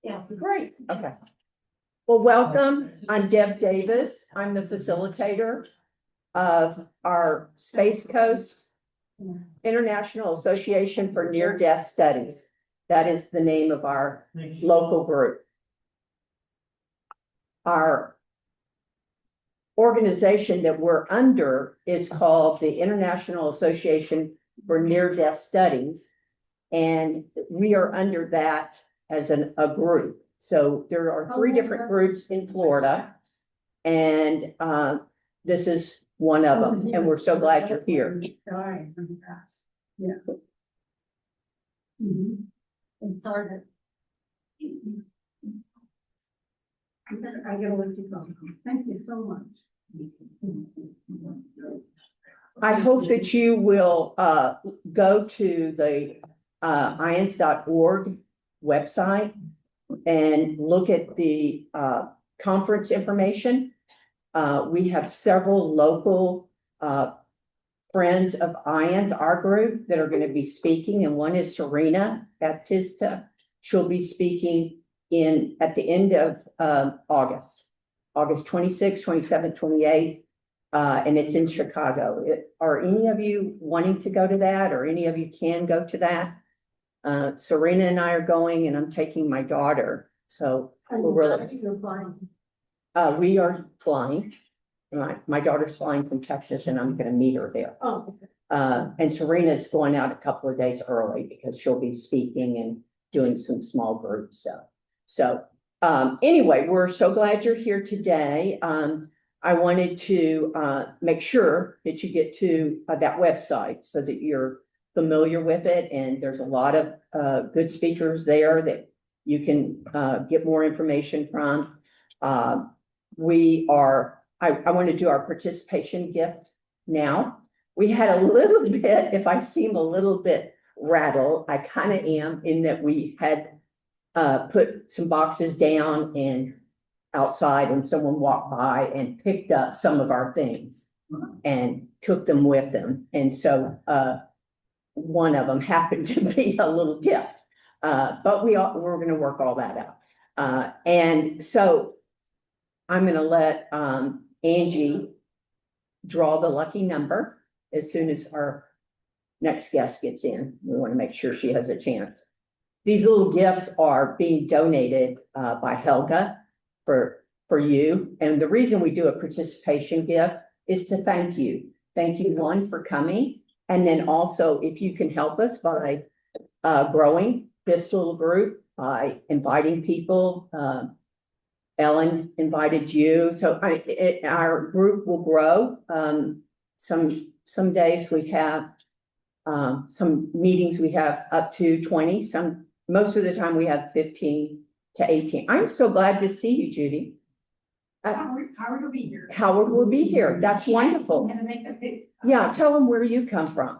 Yeah. Great, okay. Well, welcome. I'm Deb Davis. I'm the facilitator of our Space Coast International Association for Near-Death Studies. That is the name of our local group. Our organization that we're under is called the International Association for Near-Death Studies. And we are under that as a group. So there are 3 different groups in Florida. And this is one of them. And we're so glad you're here. Yeah. And started. I get what you go. Thank you so much. I hope that you will go to the SCIANDS.org website and look at the conference information. We have several local friends of SCIANDS, our group, that are going to be speaking, and one is Serena Baptista. She'll be speaking at the end of August 26th, 27th, 28th, and it's in Chicago. Are any of you wanting to go to that, or any of you can go to that? Serena and I are going, and I'm taking my daughter. So we're really, we are flying. My daughter's flying from Texas, and I'm going to meet her there. Oh. And Serena's going out a couple of days early because she'll be speaking and doing some small group stuff. So anyway, we're so glad you're here today. I wanted to make sure that you get to that website so that you're familiar with it. And there's a lot of good speakers there that you can get more information from. I want to do our participation gift now. We had a little bit, if I seem a little bit rattled, I kind of am, in that we had put some boxes down and outside, and someone walked by and picked up some of our things and took them with them. And so one of them happened to be a little gift, but we're going to work all that out. And so I'm going to let Angie draw the lucky number as soon as our next guest gets in. We want to make sure she has a chance. These little gifts are being donated by Helga for you. And the reason we do a participation gift is to thank you. Thank you, one, for coming. And then also, if you can help us by growing this little group by inviting people. Ellen invited you. So our group will grow. Some days we have some meetings we have up to 20. Most of the time we have 15 to 18. I'm so glad to see you, Judy. Howard will be here. Howard will be here. That's wonderful. Yeah, tell them where you come from.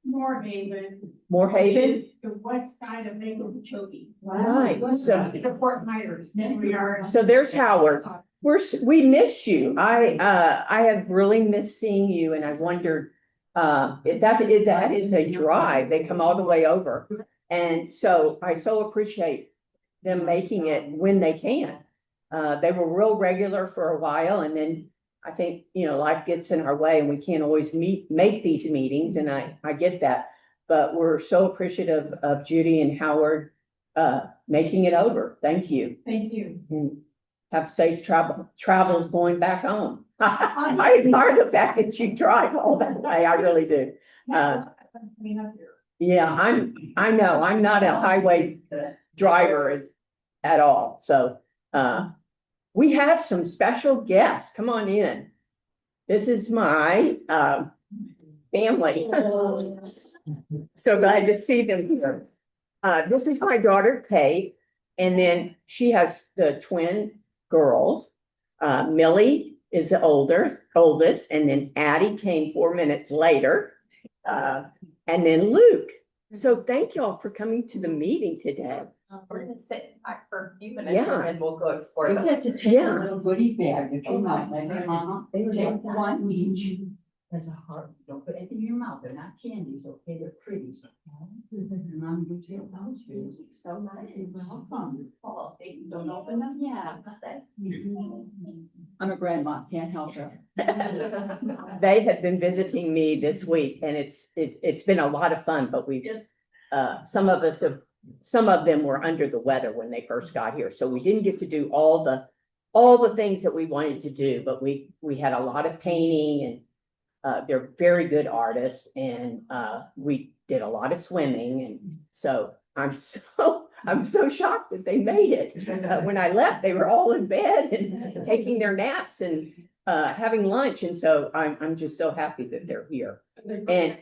Moorhaven. Moorhaven? The west side of Okeechobee. Right. So The Fort Myers. We are. So there's Howard. We missed you. I have really missed seeing you, and I wondered if that is a drive. They come all the way over, and so I so appreciate them making it when they can. They were real regular for a while, and then I think life gets in our way, and we can't always make these meetings, and I get that. But we're so appreciative of Judy and Howard making it over. Thank you. Thank you. And have safe travels going back home. I admire the fact that you drive all that way. I really do. Yeah, I know I'm not a highway driver at all. So we have some special guests. Come on in. This is my family. So glad to see them here. This is my daughter, Kate, and then she has the twin girls. Millie is the oldest, and then Addie came 4 minutes later, and then Luke. So thank y'all for coming to the meeting today. We're gonna sit back for a few minutes Yeah. and we'll go explore You them. get to take a little goodie bag if you want, maybe, Mama. Take one each. As a heart, don't put anything in your mouth, they're not candies, okay, they're pretty. And Mom, you take those, you so nice, welcome. Oh, don't open them yet. I'm a grandma, can't help it. They have been visiting me this week and it's been a lot of fun, but some of them were under the weather when they first got here, so we didn't get to do all the things that we wanted to do, but we had a lot of painting and they're very good artists and we did a lot of swimming, and so I'm so shocked that they made it. When I left, they were all in bed and taking their naps and having lunch, and so I'm just so happy that they're here. And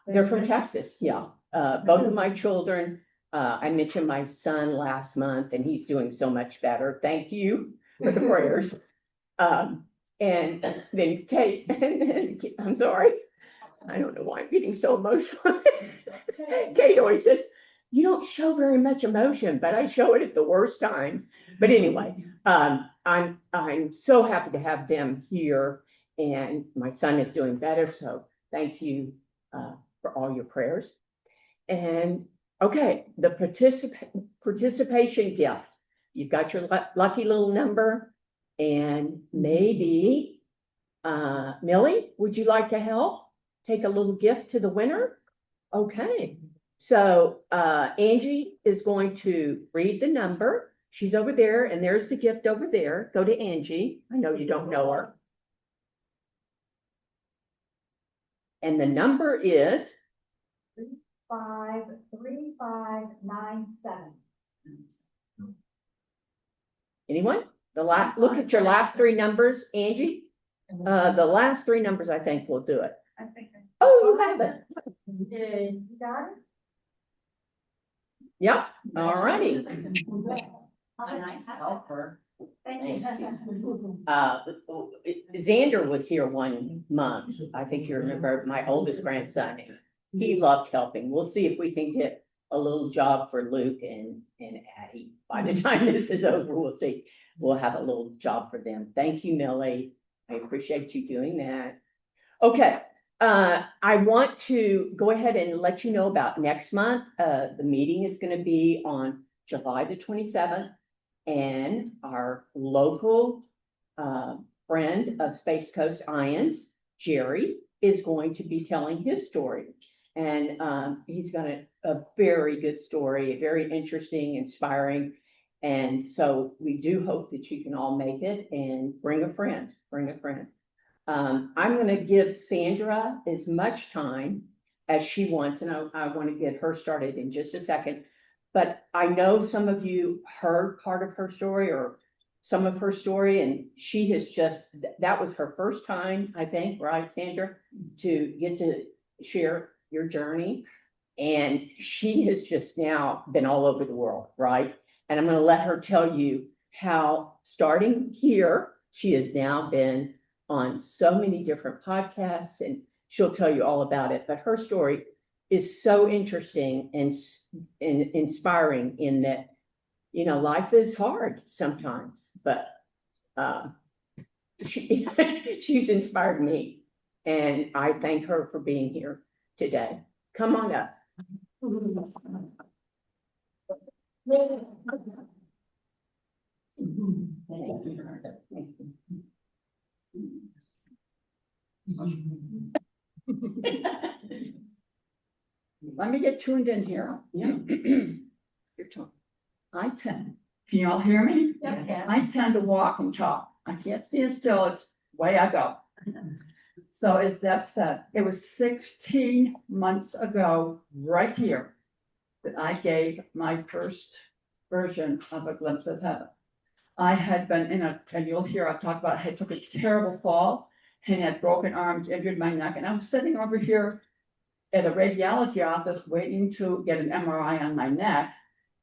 they're from Texas, yeah. Both of my children, I mentioned my son last month, and he's doing so much better. Thank you for the prayers. And then Kate, and I'm sorry, I don't know why I'm getting so emotional. Kate always says, you don't show very much emotion, but I show it at the worst times. But anyway, I'm so happy to have them here, and my son is doing better. So thank you for all your prayers. And okay, the participation gift. You've got your lucky little number. And maybe, Millie, would you like to help take a little gift to the winner? Okay, so Angie is going to read the number. She's over there, and there's the gift over there. Go to Angie. I know you don't know her. And the number is 353597. anyone? Look at your last three numbers, Angie. The last three numbers, I think, will do it. I think. Oh, you have it. You got it? Yep. All righty. A nice helper. Thank you. Xander was here 1 month. I think you remember my oldest grandson. He loved helping. We'll see if we can get a little job for Luke and Addie. By the time this is over, we'll see. We'll have a little job for them. Thank you, Millie. I appreciate you doing that. Okay. I want to go ahead and let you know about next month. The meeting is going to be on July the 27th, and our local friend of Space Coast SCIANDS, Jerry, is going to be telling his story. And he's got a very good story, very interesting, inspiring. And so we do hope that you can all make it and bring a friend, I'm going to give Sandra as much time as she wants, and I want to get her started in just a second. But I know some of you heard part of her story or some of her story, and she has just, that was her first time, I think, right, Sandra, to get to share your journey. And she has just now been all over the world, right? And I'm going to let her tell you how, starting here, she has now been on so many different podcasts, and she'll tell you all about it. But her story is so interesting and inspiring in that, you know, life is hard sometimes, but she's inspired me, and I thank her for being here today. Come on up. Let me get tuned in here. Yeah. Your turn. Can you all hear me? Yeah. I tend to walk and talk. I can't stand still. It's way I go. So as Deb said, it was 16 months ago, right here, that I gave my first version of A Glimpse of Heaven. I had been and you'll hear I talk about, I took a terrible fall and had broken arms, injured my neck, and I was sitting over here at a radiology office waiting to get an MRI on my neck.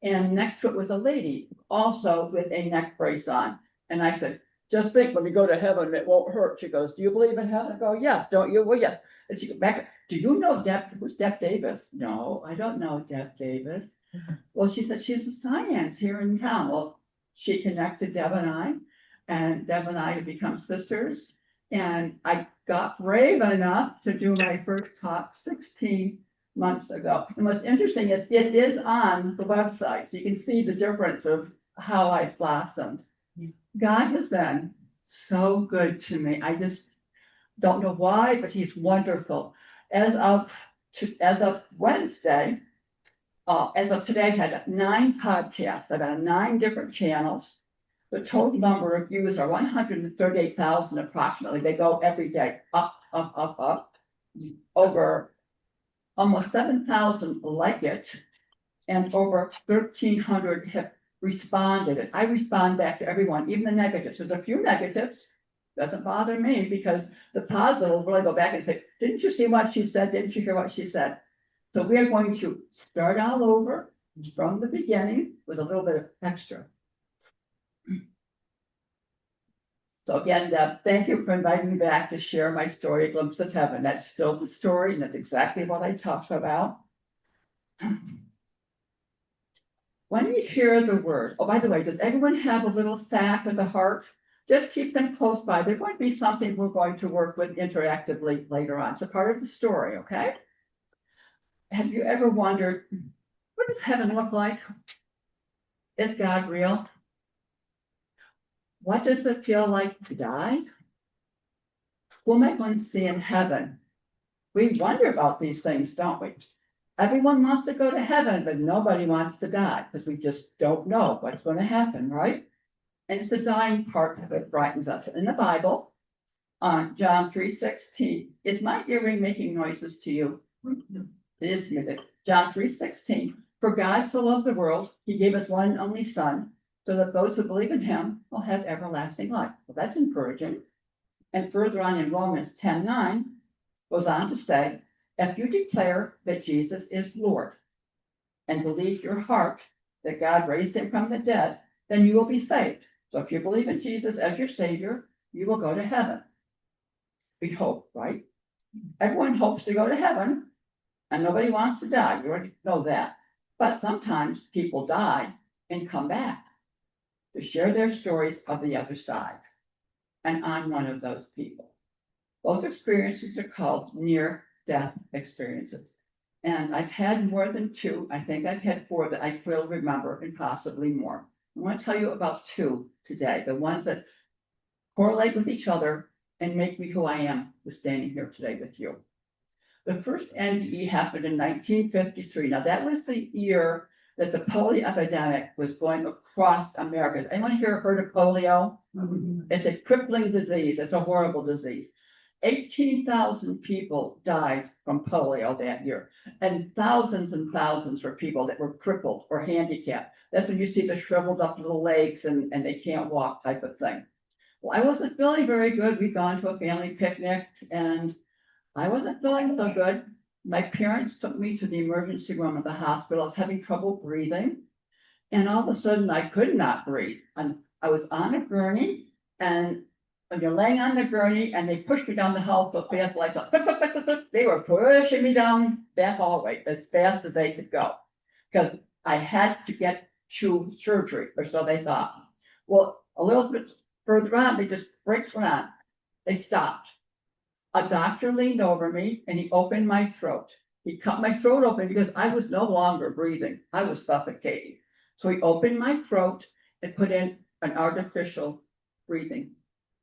And next to it was a lady also with a neck brace on. And I said, just think, when we go to heaven, it won't hurt. She goes, do you believe in heaven? I go, yes, don't you? Well, yes. And she goes back, do you know who's Deb Davis? No, I don't know Deb Davis. Well, she said, she's a SCIANDS here in town. Well, she connected Deb and I have become sisters. And I got brave enough to do my first talk 16 months ago. And what's interesting is it is on the website, so you can see the difference of how I blossomed. God has been so good to me. I just don't know why, but he's wonderful. As of Wednesday, as of today, I've had 9 podcasts. I've had 9 different channels. The total number of views are 138,000 approximately. They go every day up, up, up, up. Over almost 7,000 like it, and over 1,300 have responded. And I respond back to everyone, even the negatives. There's a few negatives. Doesn't bother me because the positive will really go back and say, didn't you see what she said? Didn't you hear what she said? So we are going to start all over from the beginning with a little bit of extra. So again, Deb, thank you for inviting me back to share my story, A Glimpse of Heaven. That's still the story, and that's exactly what I talk about. When you hear the word, oh, by the way, does everyone have a little sack with a heart? Just keep them close by. They're going to be something we're going to work with interactively later on. It's a part of the story, okay? Have you ever wondered, what does heaven look like? Is God real? What does it feel like to die? Who am I going to see in heaven? We wonder about these things, don't we? Everyone wants to go to heaven, but nobody wants to die because we just don't know what's going to happen, right? And it's the dying part that frightens us. In the Bible, on John 3:16, is my earring making noises to you? It is music. John 3:16, for God so loved the world, he gave us one and only son, so that those who believe in him will have everlasting life. Well, that's encouraging. And further on in Romans 10:9, goes on to say, if you declare that Jesus is Lord and believe your heart that God raised him from the dead, then you will be saved. So if you believe in Jesus as your Savior, you will go to heaven. We hope, right? Everyone hopes to go to heaven, and nobody wants to die. You already know that. But sometimes people die and come back to share their stories of the other side. And I'm one of those people. Those experiences are called near-death experiences. And I've had more than 2. I think I've had 4 that I clearly remember, and possibly more. I want to tell you about 2 today, the ones that correlate with each other and make me who I am, who's standing here today with you. The first NDE happened in 1953. Now, that was the year that the polio epidemic was going across America. Has anyone here heard of polio? It's a crippling disease. It's a horrible disease. 18,000 people died from polio that year, and thousands were people that were crippled or handicapped. That's when you see the shriveled up little legs and they can't walk type of thing. Well, I wasn't feeling very good. We'd gone to a family picnic and I wasn't feeling so good. My parents took me to the emergency room at the hospital. I was having trouble breathing. And all of a sudden I could not breathe. And I was on a gurney, and when you're laying on the gurney and they pushed me down the hall so fast, like they were pushing me down that hallway as fast as they could go, because I had to get to surgery, or so they thought. Well, a little bit further on, they just brakes went on. They stopped. A doctor leaned over me and he opened my throat. He cut my throat open because I was no longer breathing. I was suffocating. So he opened my throat and put in an artificial breathing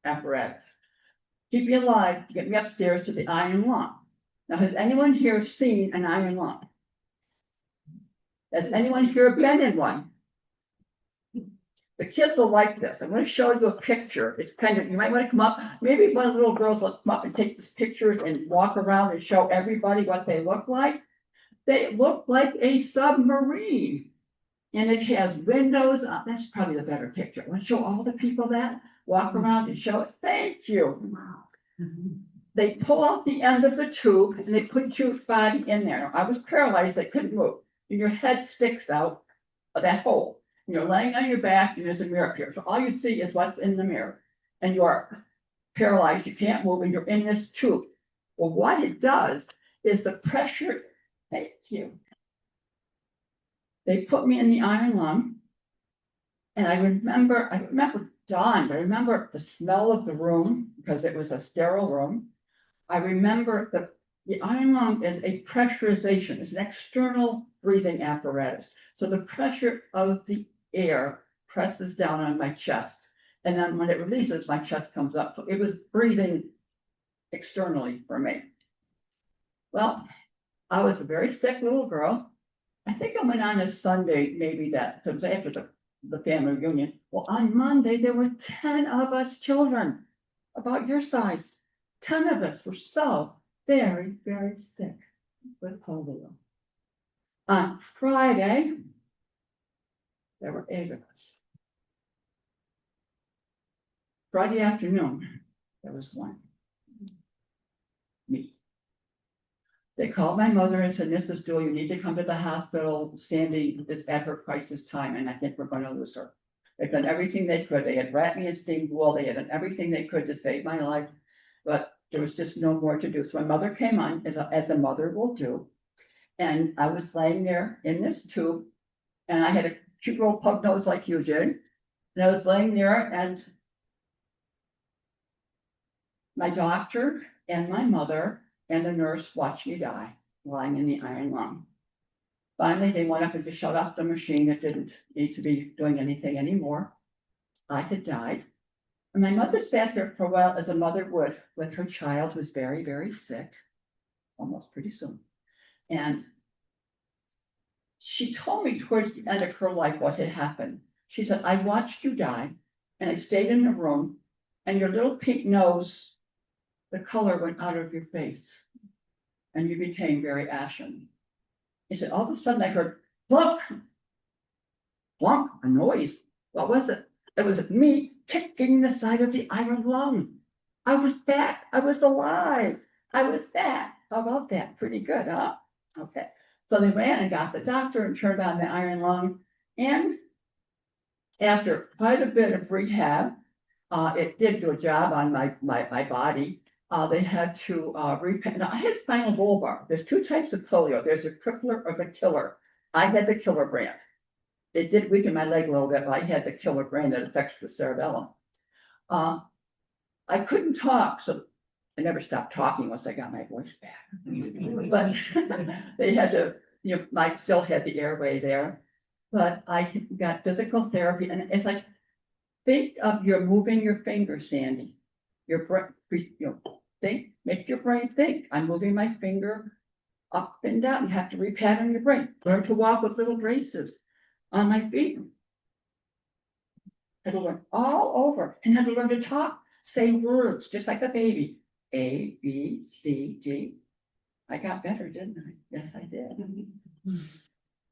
apparatus. Keep me alive to get me upstairs to the iron lung. Now, has anyone here seen an iron lung? Has anyone here been in one? The kids will like this. I'm going to show you a picture. It's kind of, you might want to come up. Maybe one of the little girls will come up and take this picture and walk around and show everybody what they look like. They look like a submarine. And it has windows. That's probably the better picture. I want to show all the people that. Walk around and show it. Thank you. Wow. They pull out the end of the tube and they put your body in there. I was paralyzed. I couldn't move. And your head sticks out of that hole. And you're laying on your back and there's a mirror here. So all you see is what's in the mirror. And you are paralyzed. You can't move and you're in this tube. Well, what it does is the pressure. Thank you. They put me in the iron lung. And I remember dawn, but I remember the smell of the room because it was a sterile room. I remember the iron lung is a pressurization, it's an external breathing apparatus. So the pressure of the air presses down on my chest. And then when it releases, my chest comes up. So it was breathing externally for me. Well, I was a very sick little girl. I think I went on a Sunday, maybe that, because after the family reunion. Well, on Monday, there were 10 of us children, about your size. 10 of us were so very, very sick with polio. On Friday, there were 8 of us. Friday afternoon, there was 1. Me. They called my mother and said, Mrs. Doyle, you need to come to the hospital. Sandy is at her crisis time, and I think we're going to lose her. They've done everything they could. They had wrapped me in steamed wool. They had done everything they could to save my life, but there was just no more to do. So my mother came on, as a mother will do. And I was laying there in this tube, and I had a cute little pug nose like you did. And I was laying there, and my doctor and my mother and the nurse watched me die, lying in the iron lung. Finally, they went up and just shut off the machine. It didn't need to be doing anything anymore. I had died. And my mother sat there for a while, as a mother would, with her child who was very, very sick, almost pretty soon. And she told me towards the end of her life what had happened. She said, I watched you die, and I stayed in the room, and your little pink nose, the color went out of your face, and you became very ashen. He said, all of a sudden I heard plunk, plunk, a noise. What was it? It was me kicking the side of the iron lung. I was back. I was alive. I was back. How about that? Pretty good, huh? Okay. So they ran and got the doctor and turned on the iron lung. And after quite a bit of rehab, it did do a job on my body. They had to repair. Now, I had spinal bulbar. There's 2 types of polio. There's a crippler or the killer. I had the killer brand. It did weaken my leg a little bit, but I had the killer brand that affects the cerebellum. I couldn't talk, so I never stopped talking once I got my voice back. But they had to, I still had the airway there. But I got physical therapy, and it's like, think of you're moving your finger, Sandy. Your brain, think, make your brain think. I'm moving my finger up and down. You have to repattern your brain. Learn to walk with little braces on my feet. Had to learn all over, and had to learn to talk, say words, just like a baby. A, B, C, D. I got better, didn't I? Yes, I did.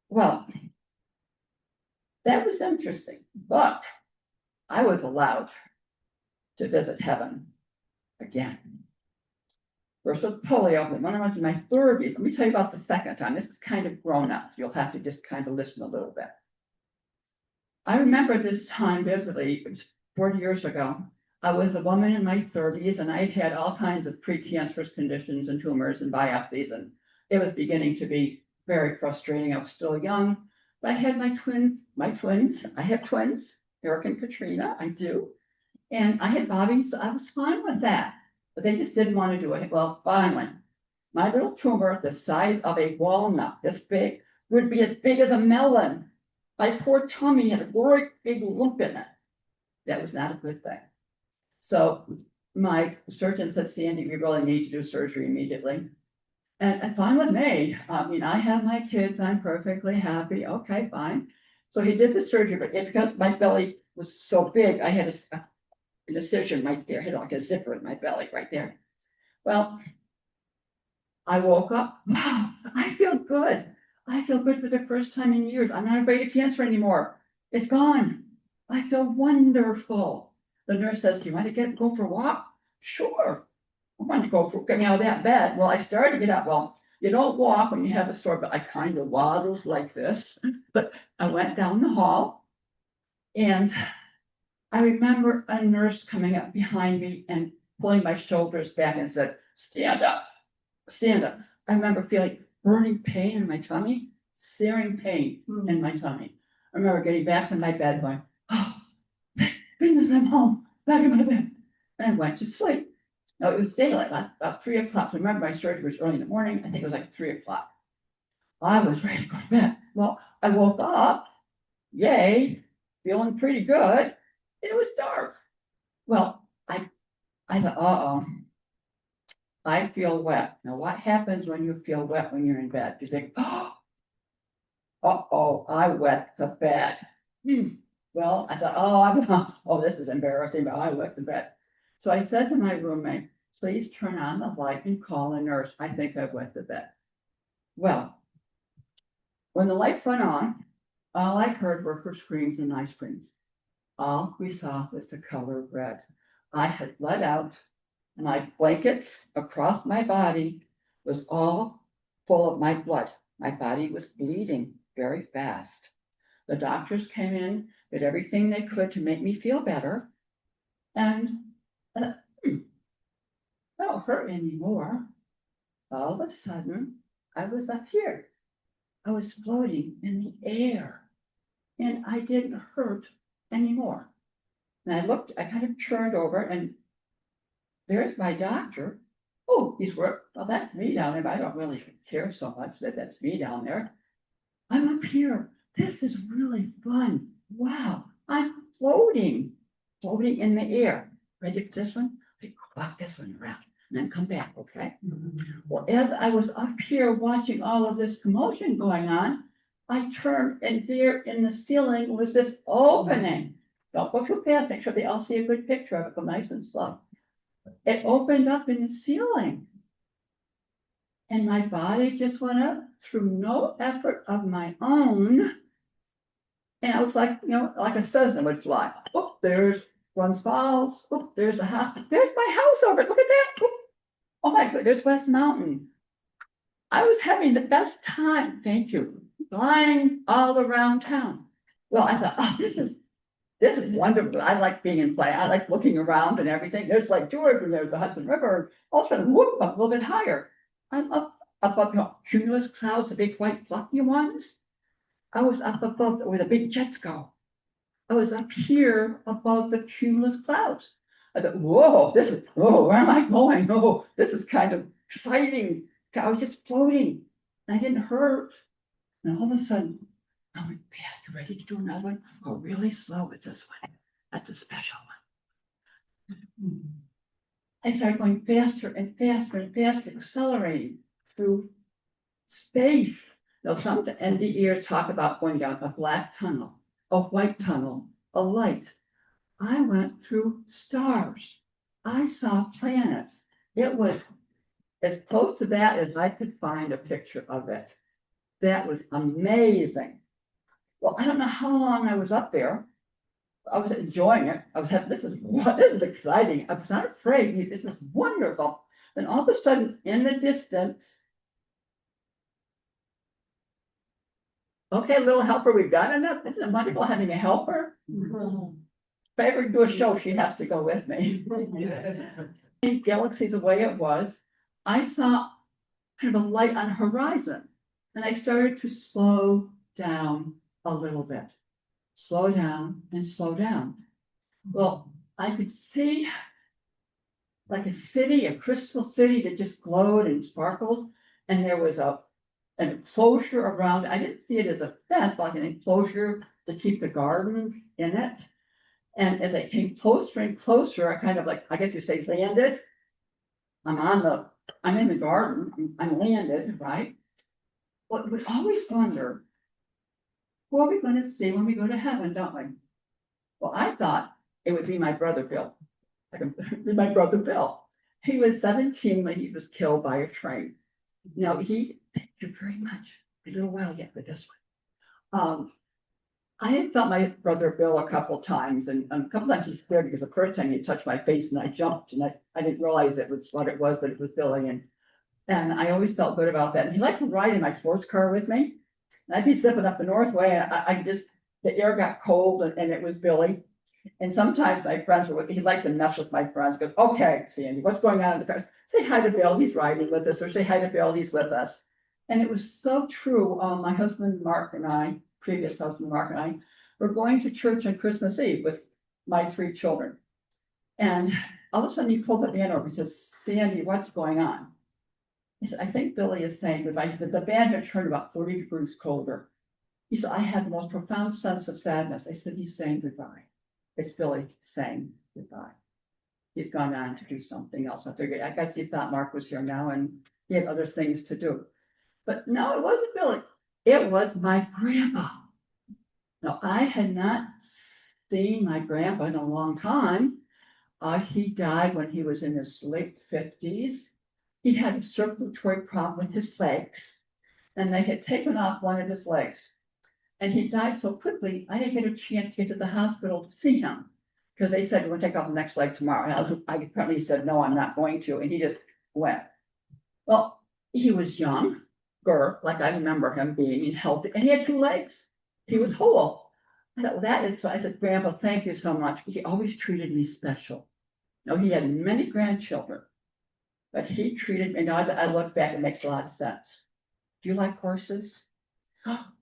Well, that was interesting, but I was allowed to visit heaven again. First with polio, then when I went to my 30s, let me tell you about the second time. This is kind of grown up. You'll have to just kind of listen a little bit. I remember this time vividly. It was 40 years ago. I was a woman in my 30s, and I'd had all kinds of precancerous conditions and tumors and biopsies, and it was beginning to be very frustrating. I was still young, but I had my twins. I have twins, Eric and Katrina, I do. And I had Bobby, so I was fine with that. But they just didn't want to do it. Well, finally, my little tumor, the size of a walnut, this big, would be as big as a melon. My poor tummy had a great big lump in it. That was not a good thing. So my surgeon said, Sandy, we really need to do surgery immediately. And fine with me. I mean, I have my kids. I'm perfectly happy. Okay, fine. So he did the surgery, but because my belly was so big, I had an incision right there. I had like a zipper in my belly right there. Well, I woke up. Wow, I feel good. I feel good for the first time in years. I'm not afraid of cancer anymore. It's gone. I feel wonderful. The nurse says, do you want to go for a walk? Sure. I want to get me out of that bed. Well, I started to get up. Well, you don't walk when you have a sore, but I kind of waddled like this. But I went down the hall, and I remember a nurse coming up behind me and pulling my shoulders back and said, stand up, stand up. I remember feeling burning pain in my tummy, searing pain in my tummy. I remember getting back to my bed going, oh, thank goodness I'm home, back in my bed. And I went to sleep. No, it was daylight, about 3 o'clock. So remember, my surgery was early in the morning. I think it was like 3 o'clock. I was ready to go to bed. Well, I woke up, yay, feeling pretty good. It was dark. Well, I thought, uh-oh, I feel wet. Now, what happens when you feel wet when you're in bed? You think, oh, uh-oh, I wet the bed. Well, I thought, oh, this is embarrassing, but I wet the bed. So I said to my roommate, please turn on the light and call a nurse. I think I wet the bed. Well, when the lights went on, all I heard were her screams and my screams. All we saw was the color red. I had bled out. My blankets across my body was all full of my blood. My body was bleeding very fast. The doctors came in, did everything they could to make me feel better. And I don't hurt anymore. All of a sudden, I was up here. I was floating in the air and I didn't hurt anymore. And I kind of turned over and there's my doctor. Oh, he's worked. Well, that's me down there, but I don't really care so much that that's me down there. I'm up here. This is really fun. Wow, I'm floating in the air. Ready for this one? Walk this one around and then come back, okay? Well, as I was up here watching all of this commotion going on, I turned and there in the ceiling was this opening. Don't go too fast. Make sure they all see a good picture of it. Go nice and slow. It opened up in the ceiling. And my body just went up through no effort of my own. And I was like, like a Cessna would fly. Oh, there's Glens Falls. Oh, there's the house. There's my house over it. Look at that. Oh my goodness, West Mountain. I was having the best time. Thank you. Flying all around town. Well, I thought, oh, this is wonderful. I like being in play. I like looking around and everything. There's Lake George and there's the Hudson River. All of a sudden, whoop, up a little bit higher. I'm up cumulus clouds, the big white fluffy ones. I was up above where the big jets go. I was up here above the cumulus clouds. I thought, whoa, where am I going? Oh, this is kind of exciting. I was just floating. I didn't hurt. And all of a sudden, I went back. You ready to do another one? Go really slow with this one. That's a special one. I started going faster and faster and faster, accelerating through space. Now, some NDEers talk about going down a black tunnel, a white tunnel, a light. I went through stars. I saw planets. It was as close to that as I could find a picture of it. That was amazing. Well, I don't know how long I was up there. I was enjoying it. This is exciting. I was not afraid. This is wonderful. Then all of a sudden, in the distance, okay, little helper, we've got enough. Isn't it wonderful having a helper? If I ever do a show, she has to go with me. Galaxies the way it was, I saw kind of a light on the horizon, and I started to slow down a little bit. Slow down and slow down. Well, I could see like a city, a crystal city that just glowed and sparkled, and there was an enclosure around. I didn't see it as a fence, like an enclosure to keep the garden in it. And as I came closer and closer, I kind of like, I guess you say landed. I'm in the garden, I'm landed, right? But we always wonder, who are we going to see when we go to heaven, don't we? Well, I thought it would be my brother Bill. My brother Bill. He was 17 when he was killed by a train. Now thank you very much. A little while yet with this one. I had felt my brother Bill a couple times, and a couple times he scared me because the first time he touched my face and I jumped and I didn't realize it was what it was, but it was Billy. And I always felt good about that. And he liked to ride in my sports car with me. And I'd be zipping up the Northway, and the air got cold and it was Billy. And sometimes my friends he liked to mess with my friends. He goes, okay, Sandy, what's going on in the car? Say hi to Bill, he's riding with us, or say hi to Bill, he's with us. And it was so true. My husband, Mark, and I, previous husband, Mark, and I were going to church on Christmas Eve with my 3 children. And all of a sudden he pulled the band over, he says, Sandy, what's going on? He said, I think Billy is saying goodbye. He said, the band had turned about 40 degrees colder. He said, I had the most profound sense of sadness. I said, he's saying goodbye. It's Billy saying goodbye. He's gone on to do something else. I figured, I guess he thought Mark was here now and he had other things to do. But no, it wasn't Billy. It was my grandpa. Now, I had not seen my grandpa in a long time. He died when he was in his late 50s. He had a circulatory problem with his legs, and they had taken off one of his legs. And he died so quickly, I didn't get a chance to get to the hospital to see him because they said, we're going to take off the next leg tomorrow. And I apparently said, no, I'm not going to. And he just went. Well, he was younger, like I remember him being healthy, and he had 2 legs. He was whole. I thought, well, that is, so I said, Grandpa, thank you so much. He always treated me special. Now, he had many grandchildren, but he treated me, now I look back, it makes a lot of sense. Do you like horses?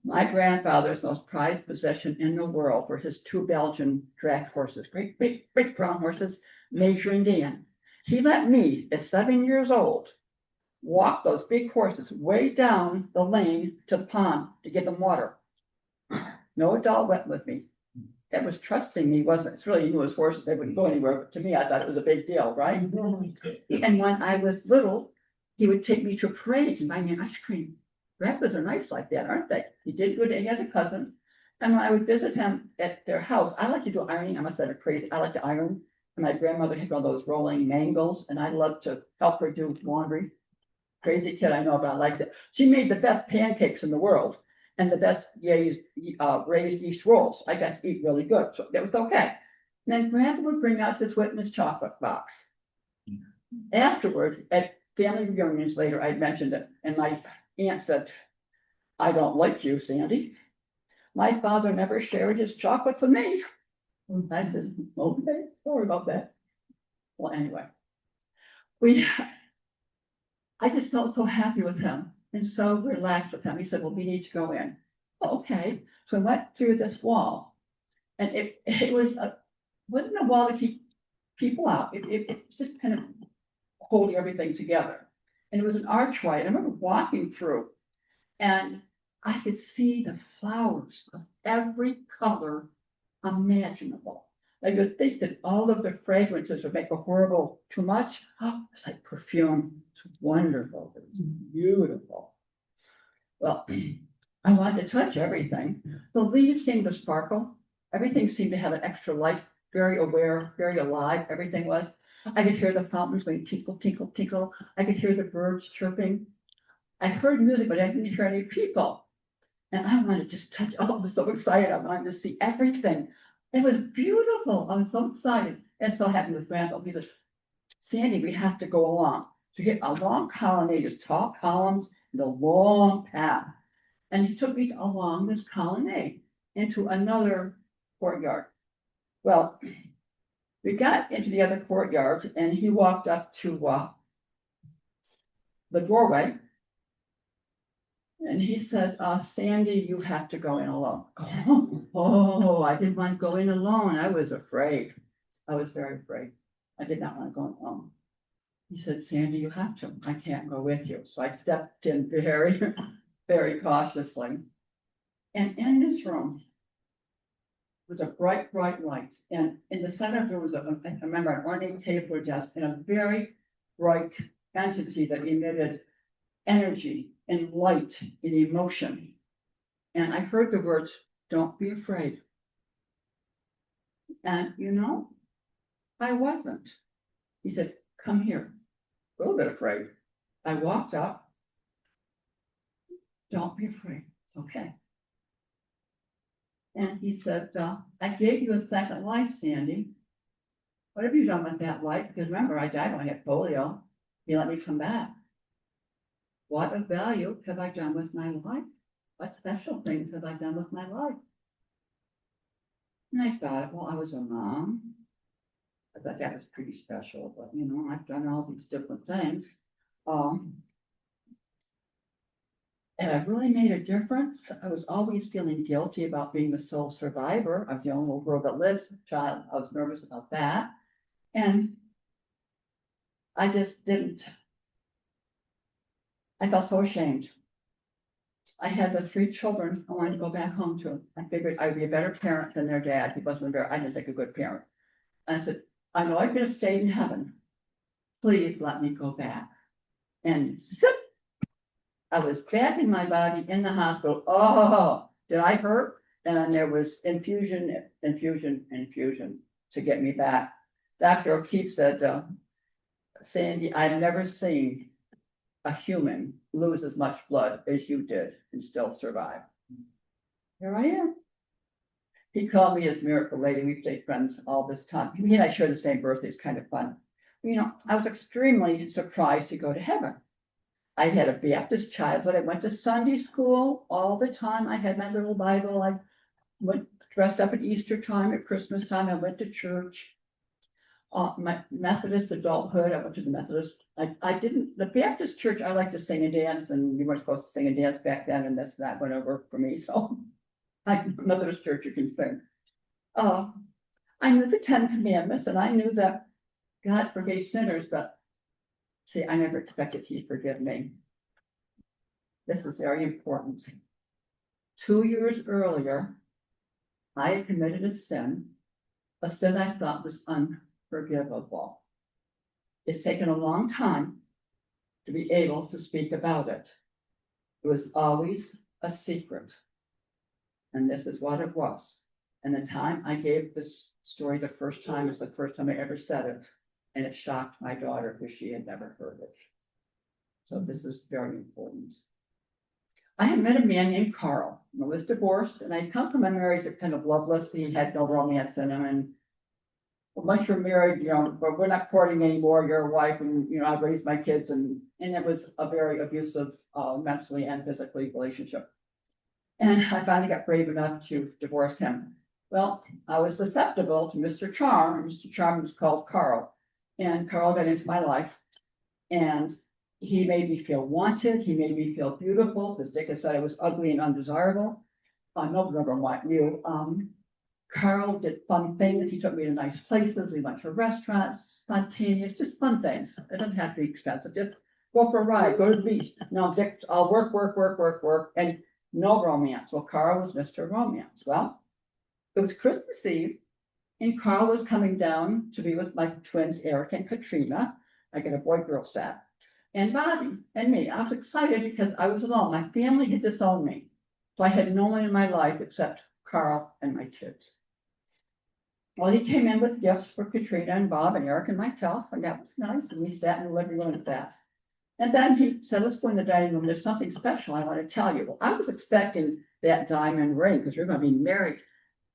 My grandfather's most prized possession in the world were his 2 Belgian draft horses, great, big, big brown horses, Major and Dan. He let me, at 7 years old, walk those big horses way down the lane to the pond to get them water. No adult went with me. That was trusting me, wasn't it? It's really, he knew his horses, they wouldn't go anywhere, but to me, I thought it was a big deal, right? And when I was little, he would take me to parades and buy me ice cream. Grandpas are nice like that, aren't they? He did good to any other cousin. And when I would visit him at their house, I like to do ironing. I must have been crazy. I like to iron. And my grandmother had one of those rolling mangles, and I loved to help her do laundry. Crazy kid, I know, but I liked it. She made the best pancakes in the world and the best raised yeast rolls. I got to eat really good, so that was okay. And then Grandpa would bring out his Whitman's chocolate box. Afterward, at family reunions later, I mentioned it, and my aunt said, I don't like you, Sandy. My father never shared his chocolates with me. I said, okay, sorry about that. Well, anyway, I just felt so happy with him and so relaxed with him. He said, well, we need to go in. Well, okay, so we went through this wall, and it wasn't a wall to keep people out. It's just kind of holding everything together. And it was an archway. And I remember walking through, and I could see the flowers of every color imaginable. I would think that all of the fragrances would make a horrible too much. Oh, it's like perfume. It's wonderful. It was beautiful. Well, I wanted to touch everything. The leaves seemed to sparkle. Everything seemed to have an extra life, very aware, very alive. Everything was. I could hear the fountains going tinkle, tinkle, tinkle. I could hear the birds chirping. I heard music, but I didn't hear any people. And I wanted to just touch. Oh, I was so excited. I wanted to see everything. It was beautiful. I was so excited and so happy with Grandpa. He said, Sandy, we have to go along. So he had a long colonnade, just tall columns and a long path. And he took me along this colonnade into another courtyard. Well, we got into the other courtyard, and he walked up to the doorway. And he said, Sandy, you have to go in alone. Oh, I didn't want to go in alone. I was afraid. I was very afraid. I did not want to go alone. He said, Sandy, you have to. I can't go with you. So I stepped in very, very cautiously. And in this room was a bright, bright light. And in the center, there was I remember, an ornate table or desk and a very bright entity that emitted energy and light and emotion. And I heard the words, don't be afraid. And I wasn't. He said, come here. A little bit afraid. I walked up. Don't be afraid. Okay. And he said, I gave you a second life, Sandy. What have you done with that life? Because remember, I died when I had polio. You let me come back. What of value have I done with my life? What special things have I done with my life? And I thought, well, I was a mom. I thought that was pretty special, but I've done all these different things. And I really made a difference. I was always feeling guilty about being the sole survivor. I was the only little girl that lives, child. I was nervous about that. And I just didn't. I felt so ashamed. I had the 3 children I wanted to go back home to. I figured I'd be a better parent than their dad. He wasn't very, I didn't think a good parent. And I said, I know I could have stayed in heaven. Please let me go back. And zip, I was back in my body in the hospital. Oh, did I hurt? And there was infusion to get me back. Dr. O'Keefe said, Sandy, I've never seen a human lose as much blood as you did and still survive. Here I am. He called me his miracle lady. We stayed friends all this time. He and I share the same birthday. It's kind of fun. You know, I was extremely surprised to go to heaven. I had a Baptist childhood. I went to Sunday school all the time. I had my little Bible. I went dressed up at Easter time, at Christmas time. I went to church. My Methodist adulthood, I went to the Methodist. I didn't, the Baptist church, I like to sing and dance, and you weren't supposed to sing and dance back then, and that's not gonna work for me, so. Methodist church, you can sing. I knew the 10 Commandments, and I knew that God forgave sinners, but see, I never expected He'd forgive me. This is very important. 2 years earlier, I had committed a sin I thought was unforgivable. It's taken a long time to be able to speak about it. It was always a secret. And this is what it was. And the time I gave this story the first time is the first time I ever said it. And it shocked my daughter because she had never heard it. So this is very important. I had met a man named Carl. I was divorced, and I'd come from a marriage that kind of loveless. He had no romance in him. And once you're married, you know, but we're not courting anymore. You're a wife, and you know, I've raised my kids, and it was a very abusive, mentally and physically relationship. And I finally got brave enough to divorce him. Well, I was susceptible to Mr. Charm. Mr. Charm was called Carl, and Carl got into my life, and he made me feel wanted. He made me feel beautiful, because Dick had said I was ugly and undesirable. No one ever want you. Carl did fun things. He took me to nice places. We went to restaurants, spontaneous, just fun things. It doesn't have to be expensive. Just go for a ride, go to the beach. No, Dick, I'll work, and no romance. Well, Carl was Mr. Romance. Well, it was Christmas Eve, and Carl was coming down to be with my twins, Eric and Katrina. I get a boy-girl set. And Bobby and me. I was excited because I was alone. My family had disowned me. So I had no one in my life except Carl and my kids. Well, he came in with gifts for Katrina and Bob and Eric and myself, and that was nice. And we sat in the living room with that. And then he said, let's go in the dining room. There's something special I want to tell you. Well, I was expecting that diamond ring because we're going to be married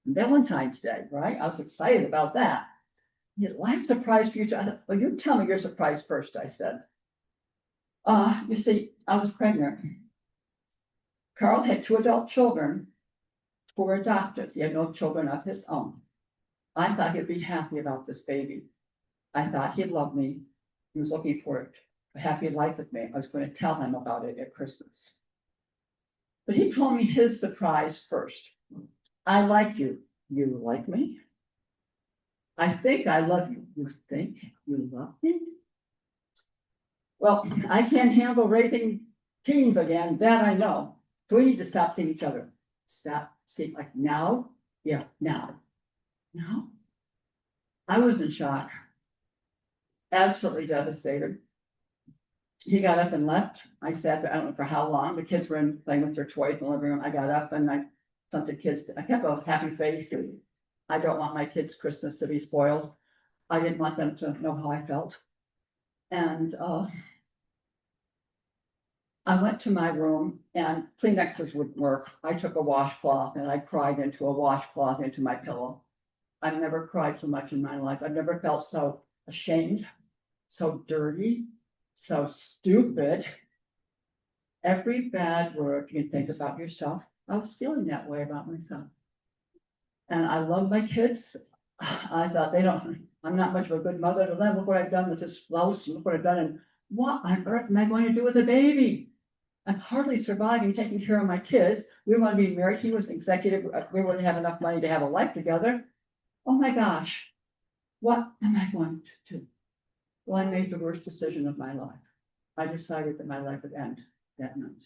on Valentine's Day, right? I was excited about that. He said, well, I have a surprise for you. I thought, well, you tell me your surprise first, I said. You see, I was pregnant. Carl had 2 adult children who were adopted. He had no children of his own. I thought he'd be happy about this baby. I thought he'd love me. He was looking for a happy life with me. I was going to tell him about it at Christmas. But he told me his surprise first. I like you. You like me? I think I love you. You think you love me? Well, I can't handle raising teens again. That I know. So we need to stop seeing each other. Stop seeing, like, now? Yeah, now. Now? I was in shock. Absolutely devastated. He got up and left. I sat there, I don't know for how long. The kids were playing with their toys in the living room. I got up and I sent the kids, I kept a happy face. I don't want my kids' Christmas to be spoiled. I didn't want them to know how I felt. And I went to my room, and Kleenexes wouldn't work. I took a washcloth and I cried into a washcloth into my pillow. I've never cried so much in my life. I've never felt so ashamed, so dirty, so stupid. Every bad word you can think about yourself, I was feeling that way about myself. And I love my kids. I thought I'm not much of a good mother to them. Look what I've done with this blouse, and look what I've done, and what on earth am I going to do with a baby? I'm hardly surviving taking care of my kids. We want to be married. He was an executive. We wouldn't have enough money to have a life together. Oh my gosh, what am I going to do? Well, I made the worst decision of my life. I decided that my life would end that night.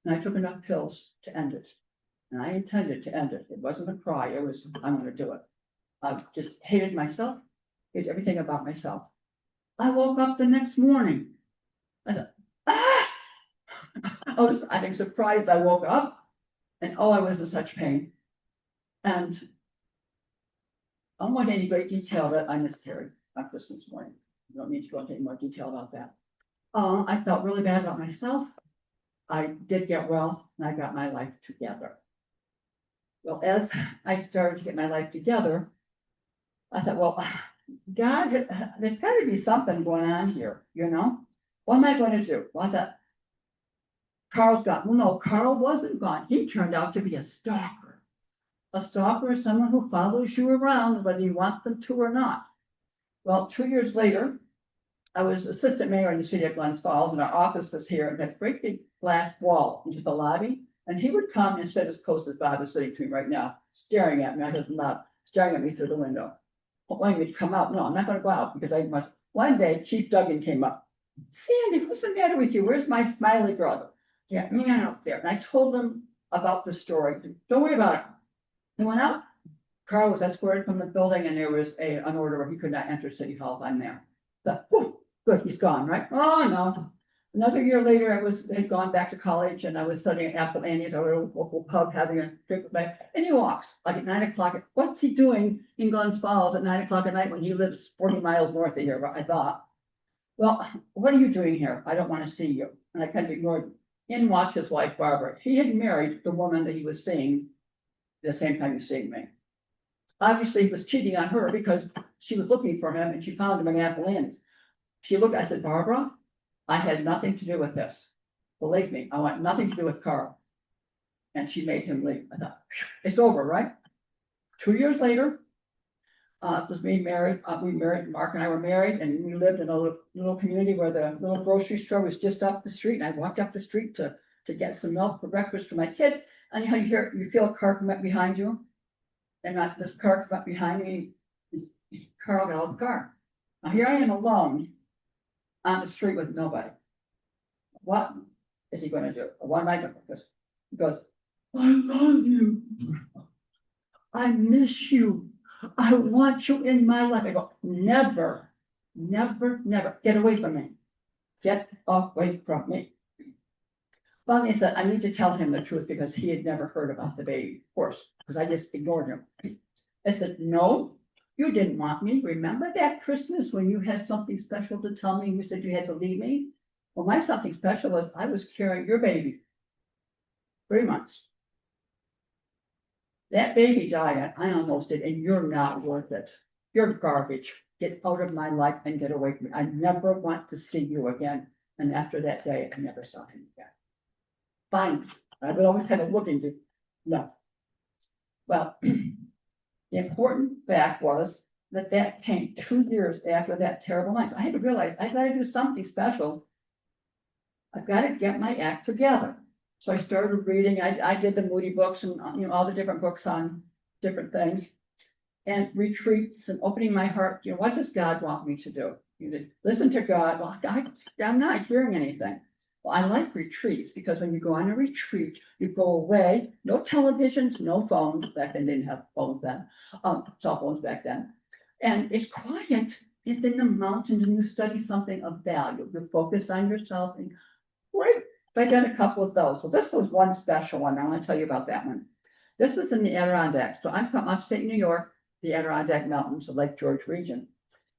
And I took enough pills to end it. And I intended to end it. It wasn't a cry, it was, I'm gonna do it. I just hated myself, hated everything about myself. I woke up the next morning. I thought, ah! I think surprised I woke up and I was in such pain. And I don't want any great detail that I miscarried on Christmas morning. You don't need to go into any more detail about that. I felt really bad about myself. I did get well and I got my life together. Well, as I started to get my life together, I thought, well, God, there's got to be something going on here, you know? What am I going to do? Well, I thought, Carl's gone. Well, no, Carl wasn't gone. He turned out to be a stalker. A stalker is someone who follows you around, whether you want them to or not. Well, 2 years later, I was assistant mayor in the city of Glens Falls, and our office was here, and had a great big glass wall into the lobby. And he would come and sit as close as Bob is sitting to me right now, staring at me. I said, "Bob, staring at me through the window." Wanting me to come out. No, I'm not going to go out because I must. One day, Chief Duggan came up. "Sandy, what's the matter with you? Where's my smiley girl?" "Yeah, man out there." And I told him about the story. "Don't worry about it." He went out. Carl was escorted from the building, and there was an order where he could not enter City Hall. I'm there. Good, he's gone, right? Oh, no. Another year later, had gone back to college, and I was studying at Apple Annie's, our local pub, having a drink with my, and he walks like at 9 o'clock. What's he doing in Glens Falls at 9 o'clock at night when he lives 40 miles north of here? I thought, well, what are you doing here? I don't want to see you. And I kind of ignored him. In walked his wife, Barbara. He had married the woman that he was seeing the same time he was seeing me. Obviously, he was cheating on her because she was looking for him and she found him in Apple Annie's. She looked, I said, "Barbara, I had nothing to do with this. Believe me, I want nothing to do with Carl." And she made him leave. I thought, it's over, right? 2 years later, it was me married. Mark and I were married, and we lived in a little community where the little grocery store was just up the street. And I walked up the street to get some milk for breakfast for my kids. And you feel a car come up behind you. And this car come up behind me. Carl got out of the car. Now here I am alone on the street with nobody. What is he going to do? What am I going to do? He goes, "I love you. I miss you. I want you in my life." I go, "Never, never, never. Get away from me. Get away from me." Finally, I said, I need to tell him the truth because he had never heard about the baby, of course, because I just ignored him. I said, "No, you didn't want me. Remember that Christmas when you had something special to tell me? You said you had to leave me. Well, my something special was I was carrying your baby 3 months. That baby died, and I almost did, and you're not worth it. You're garbage. Get out of my life and get away from me. I never want to see you again." And after that day, I never saw him again. Fine. I was always kind of looking to, no. Well, the important fact was that came 2 years after that terrible night. I had to realize I've got to do something special. I've got to get my act together. So I started reading. I did the Moody books and all the different books on different things and retreats and opening my heart. What does God want me to do? Listen to God. Well, I'm not hearing anything. Well, I like retreats because when you go on a retreat, you go away, no televisions, no phones. Back then, they didn't have phones then, cell phones back then. And it's quiet. It's in the mountains and you study something of value. You're focused on yourself. And great. I've done a couple of those. So this was one special one. I want to tell you about that one. This was in the Adirondacks. So I'm from upstate New York, the Adirondack Mountains, the Lake George region.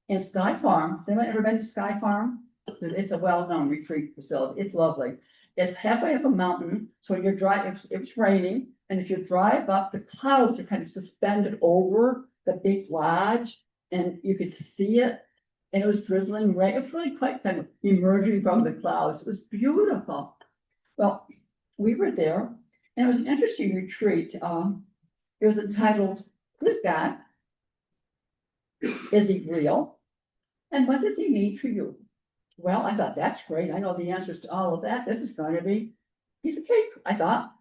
In Sky Farm, has anyone ever been to Sky Farm? It's a well-known retreat facility. It's lovely. It's halfway up a mountain. So you're driving, it's raining. And if you drive up, the clouds are kind of suspended over the big lodge and you could see it. And it was drizzling rain. It was really quite kind of emerging from the clouds. It was beautiful. Well, we were there and it was an interesting retreat. It was entitled, "Who's God? Is he real? And what does he mean to you?" Well, I thought, that's great. I know the answers to all of that. This is going to be a piece of cake, I thought.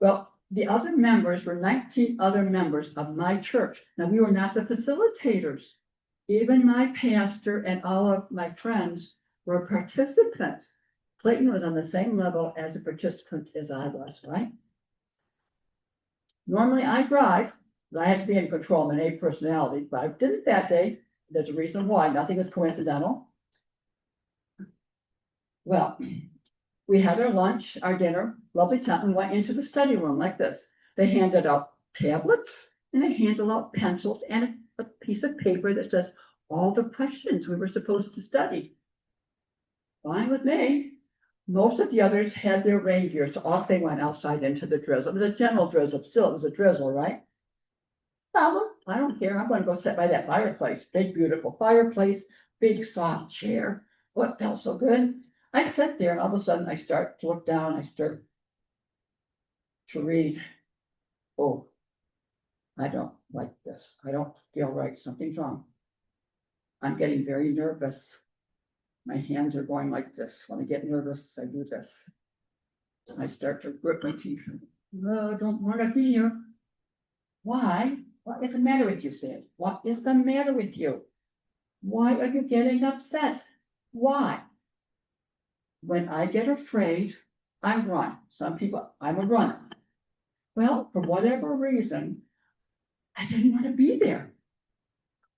Well, the other members were 19 other members of my church. Now, we were not the facilitators. Even my pastor and all of my friends were participants. Clayton was on the same level as a participant as I was, right? Normally I drive, but I had to be in control. I'm an A personality, but I didn't that day. There's a reason why. Nothing was coincidental. Well, we had our lunch, our dinner, lovely time. We went into the study room like this. They handed out tablets and they handed out pencils and a piece of paper that says all the questions we were supposed to study. Fine with me. Most of the others had their rain gear, so off they went outside into the drizzle. It was a gentle drizzle, still it was a drizzle, right? Problem, I don't care. I'm gonna go sit by that fireplace. Big, beautiful fireplace, big soft chair. What felt so good? I sit there and all of a sudden I start to look down, I start to read. Oh, I don't like this. I don't feel right. Something's wrong. I'm getting very nervous. My hands are going like this. When I get nervous, I do this. I start to grip my teeth. No, I don't want to be here. Why? What is the matter with you, Sam? What is the matter with you? Why are you getting upset? Why? When I get afraid, I run. Some people, I'm a runner. Well, for whatever reason, I didn't want to be there.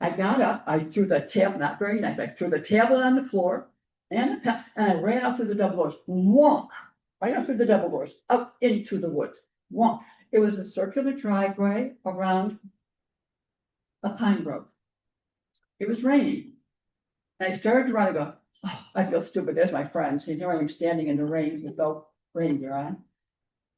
I got up, I threw the tablet, not very nice, I threw the tablet on the floor and I ran out through the double doors, wonk, right out through the double doors, up into the woods, wonk. It was a circular driveway around a pine grove. It was raining. And I started to run and go, oh, I feel stupid, there's my friends, and here I am standing in the rain with no rain gear on.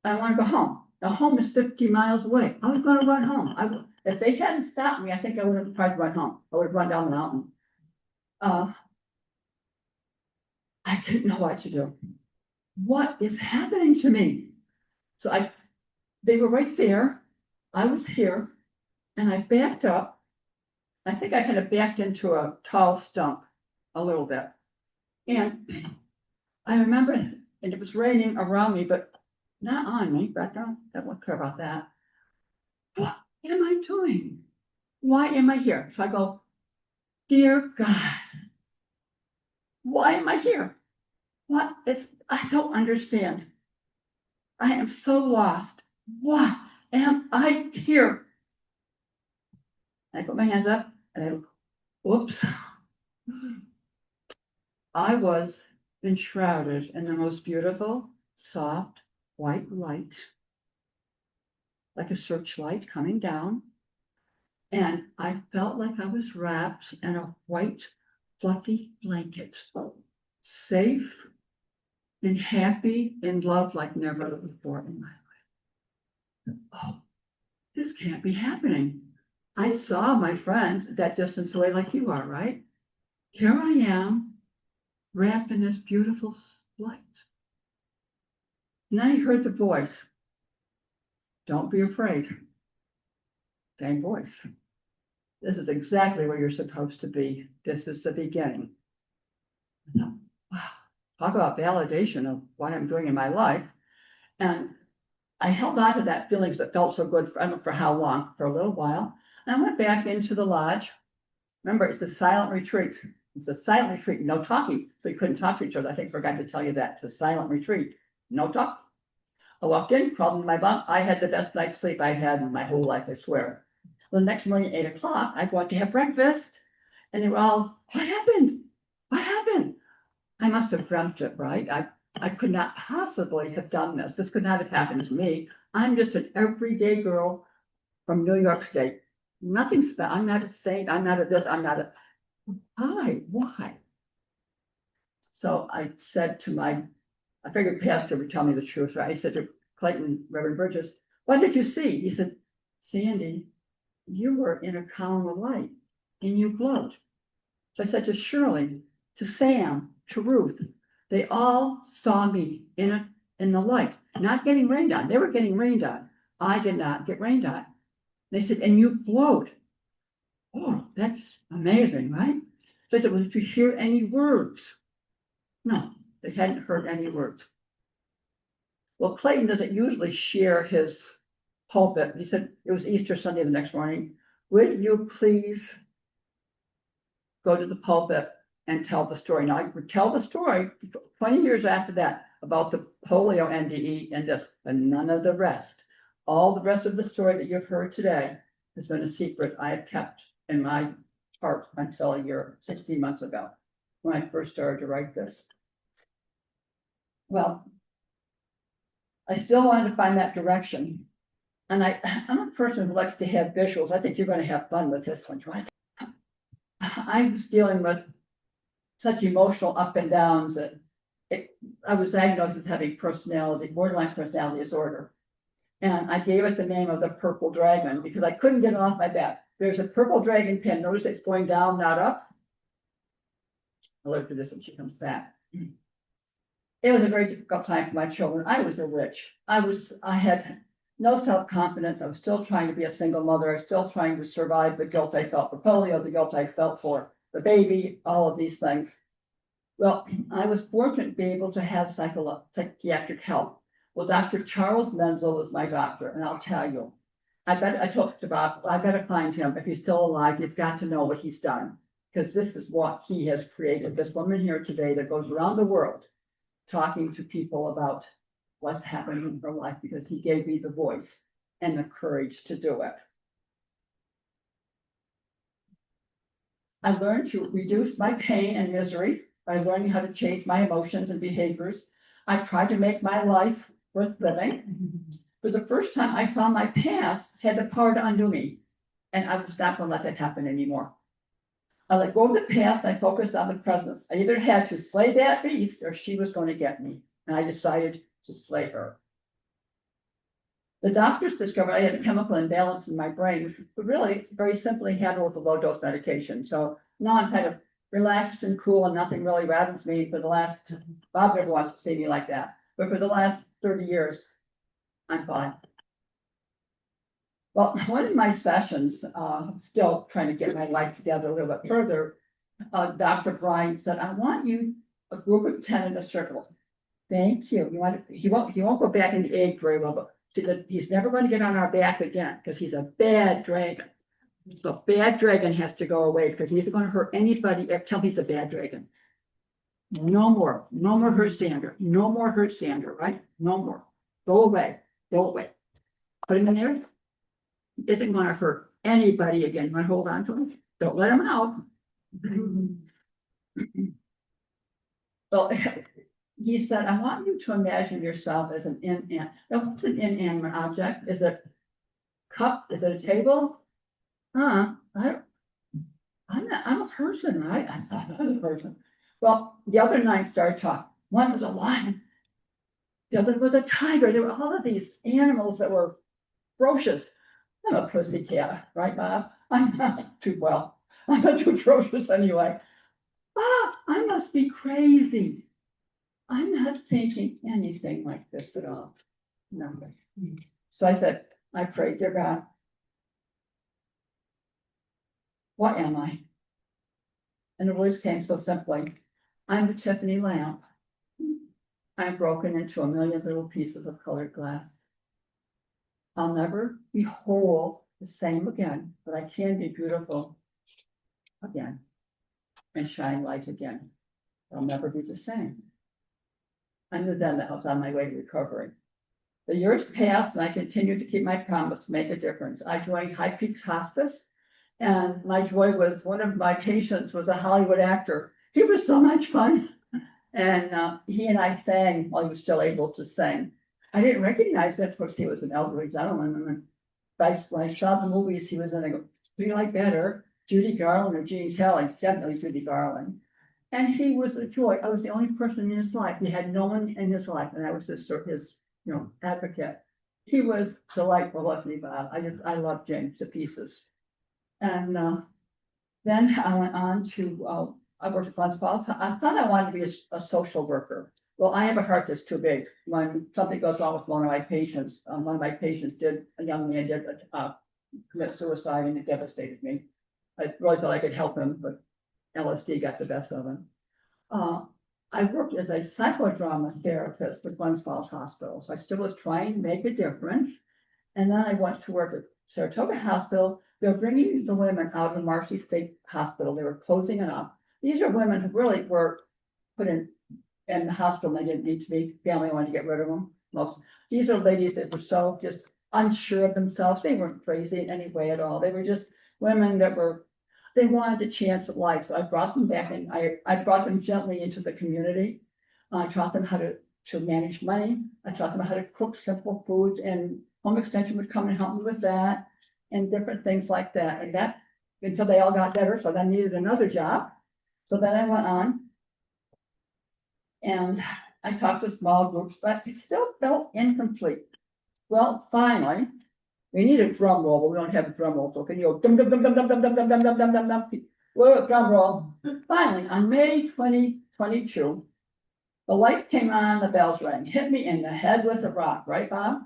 I want to go home. Now home is 50 miles away. I was going to run home. If they hadn't stopped me, I think I would have tried to run home. I would have run down the mountain. I didn't know what to do. What is happening to me? So they were right there. I was here and I backed up. I think I kind of backed into a tall stump a little bit. And I remember, and it was raining around me, but not on me, but I don't care about that. What am I doing? Why am I here? So I go, dear God, why am I here? I don't understand. I am so lost. Why am I here? I put my hands up and I look, whoops. I was enshrouded in the most beautiful, soft, white light, like a searchlight coming down. And I felt like I was wrapped in a white, fluffy blanket, safe and happy and loved like never before in my life. Oh, this can't be happening. I saw my friends that distance away like you are, right? Here I am, wrapped in this beautiful light. And then I heard the voice, don't be afraid. Same voice. This is exactly where you're supposed to be. This is the beginning. Wow, talk about validation of what I'm doing in my life. And I held on to that feeling because it felt so good for, I don't know for how long, for a little while. And I went back into the lodge. Remember, it's a silent retreat. It's a silent retreat, no talking. So you couldn't talk to each other. I think I forgot to tell you that. It's a silent retreat, no talk. I walked in, crawled into my bunk. I had the best night's sleep I had in my whole life, I swear. Well, the next morning, 8 o'clock, I go out to have breakfast. And they were all, what happened? What happened? I must have dreamt it, right? I could not possibly have done this. This could not have happened to me. I'm just an everyday girl from New York State. Nothing special. I'm not a saint. I'm not a this. I'm not a. Why? So I said to I figured pastor would tell me the truth, right? I said to Clayton, Reverend Burgess, what did you see? He said, Sandy, you were in a column of light and you glowed. So I said to Shirley, to Sam, to Ruth, they all saw me in the light, not getting rained on. They were getting rained on. I did not get rained on. They said, and you glowed. Oh, that's amazing, right? So I said, well, did you hear any words? No, they hadn't heard any words. Well, Clayton doesn't usually share his pulpit. He said, it was Easter Sunday the next morning. Would you please go to the pulpit and tell the story. Now, I would tell the story 20 years after that about the polio NDE and this, but none of the rest. All the rest of the story that you've heard today has been a secret I have kept in my heart until a year, 16 months ago, when I first started to write this. Well, I still wanted to find that direction. And I'm a person who likes to have visuals. I think you're going to have fun with this one, right? I was dealing with such emotional up and downs that I was diagnosed as having borderline personality disorder. And I gave it the name of the purple dragon because I couldn't get it off my back. There's a purple dragon pin. Notice it's going down, not up. I'll look for this when she comes back. It was a very difficult time for my children. I was a witch. I had no self-confidence. I was still trying to be a single mother. I was still trying to survive the guilt I felt for polio, the guilt I felt for the baby, all of these things. Well, I was fortunate to be able to have psychiatric help. Well, Dr. Charles Menzel was my doctor, and I'll tell you, I talked to Bob, I gotta find him. If he's still alive, you've got to know what he's done, because this is what he has created. This woman here today that goes around the world talking to people about what's happening in her life, because he gave me the voice and the courage to do it. I learned to reduce my pain and misery by learning how to change my emotions and behaviors. I tried to make my life worth living. For the first time, I saw my past had the power to undo me, and I was not going to let that happen anymore. I let go of the past. I focused on the present. I either had to slay that beast or she was going to get me, and I decided to slay her. The doctors discovered I had a chemical imbalance in my brain, which really very simply handled with a low-dose medication. So now I'm kind of relaxed and cool, and nothing really rattles me for the last, Bob never wants to see me like that, but for the last 30 years, I'm fine. Well, one of my sessions, still trying to get my life together a little bit further, Dr. Bryan said, I want you a group of 10 in a circle. Thank you. He won't go back in the egg very well, but he's never going to get on our back again because he's a bad dragon. The bad dragon has to go away because he's not going to hurt anybody. Tell me he's a bad dragon. No more hurt Sandra. No more hurt Sandra, right? No more. Go away. Go away. Put him in there. Isn't going to hurt anybody again. You want to hold on to him? Don't let him out. Well, he said, I want you to imagine yourself as an inanimate. Now, what's an inanimate object? Is it a cup? Is it a table? I'm a person, right? I'm a person. Well, the other 9 started talking. One was a lion. The other was a tiger. There were all of these animals that were ferocious. I'm a pussycat, right, Bob? I'm not too ferocious anyway. I must be crazy. I'm not thinking anything like this at all. Nothing. So I said, I prayed, dear God, what am I? And the words came so simply. I'm a Tiffany lamp. I'm broken into a million little pieces of colored glass. I'll never be whole the same again, but I can be beautiful again and shine light again. I'll never be the same. I knew then that I was on my way to recovery. The years passed and I continued to keep my promise to make a difference. I joined High Peaks Hospice, and my joy was one of my patients was a Hollywood actor. He was so much fun. And he and I sang while he was still able to sing. I didn't recognize that. Of course, he was an elderly gentleman. And when I saw the movies he was in, I go, who do you like better, Judy Garland or Gene Kelly? Definitely Judy Garland. And he was a joy. I was the only person in his life. He had no one in his life, and I was his advocate. He was delightful, wasn't he, Bob? I loved James to pieces. And then I went on to I worked at Glens Falls. I thought I wanted to be a social worker. Well, I have a heart that's too big. When something goes wrong with one of my patients a young man did commit suicide, and it devastated me. I really thought I could help him, but LSD got the best of him. I worked as a psychodrama therapist with Glens Falls Hospital, so I still was trying to make a difference. And then I went to work at Saratoga Hospital, they're bringing the women out of Marcy State Hospital. They were closing it up. These are women who really were put in the hospital. They didn't need to be. Family wanted to get rid of them. Most, these are ladies that were so just unsure of themselves. They weren't crazy in any way at all. They were just women that were, they wanted a chance at life. So I brought them back and I brought them gently into the community. I taught them how to manage money. I taught them how to cook simple foods, and home extension would come and help me with that and different things like that. And that until they all got better. So then I needed another job. So then I went on and I talked to small groups, but it still felt incomplete. Well, finally, we need a drum roll, but we don't have a drum roll. So can you go dum dum dum dum dum dum dum dum dum dum dum dum dum? Whoa, drum roll. Finally, on May 2022, the lights came on, the bells rang, hit me in the head with a rock, right, Bob?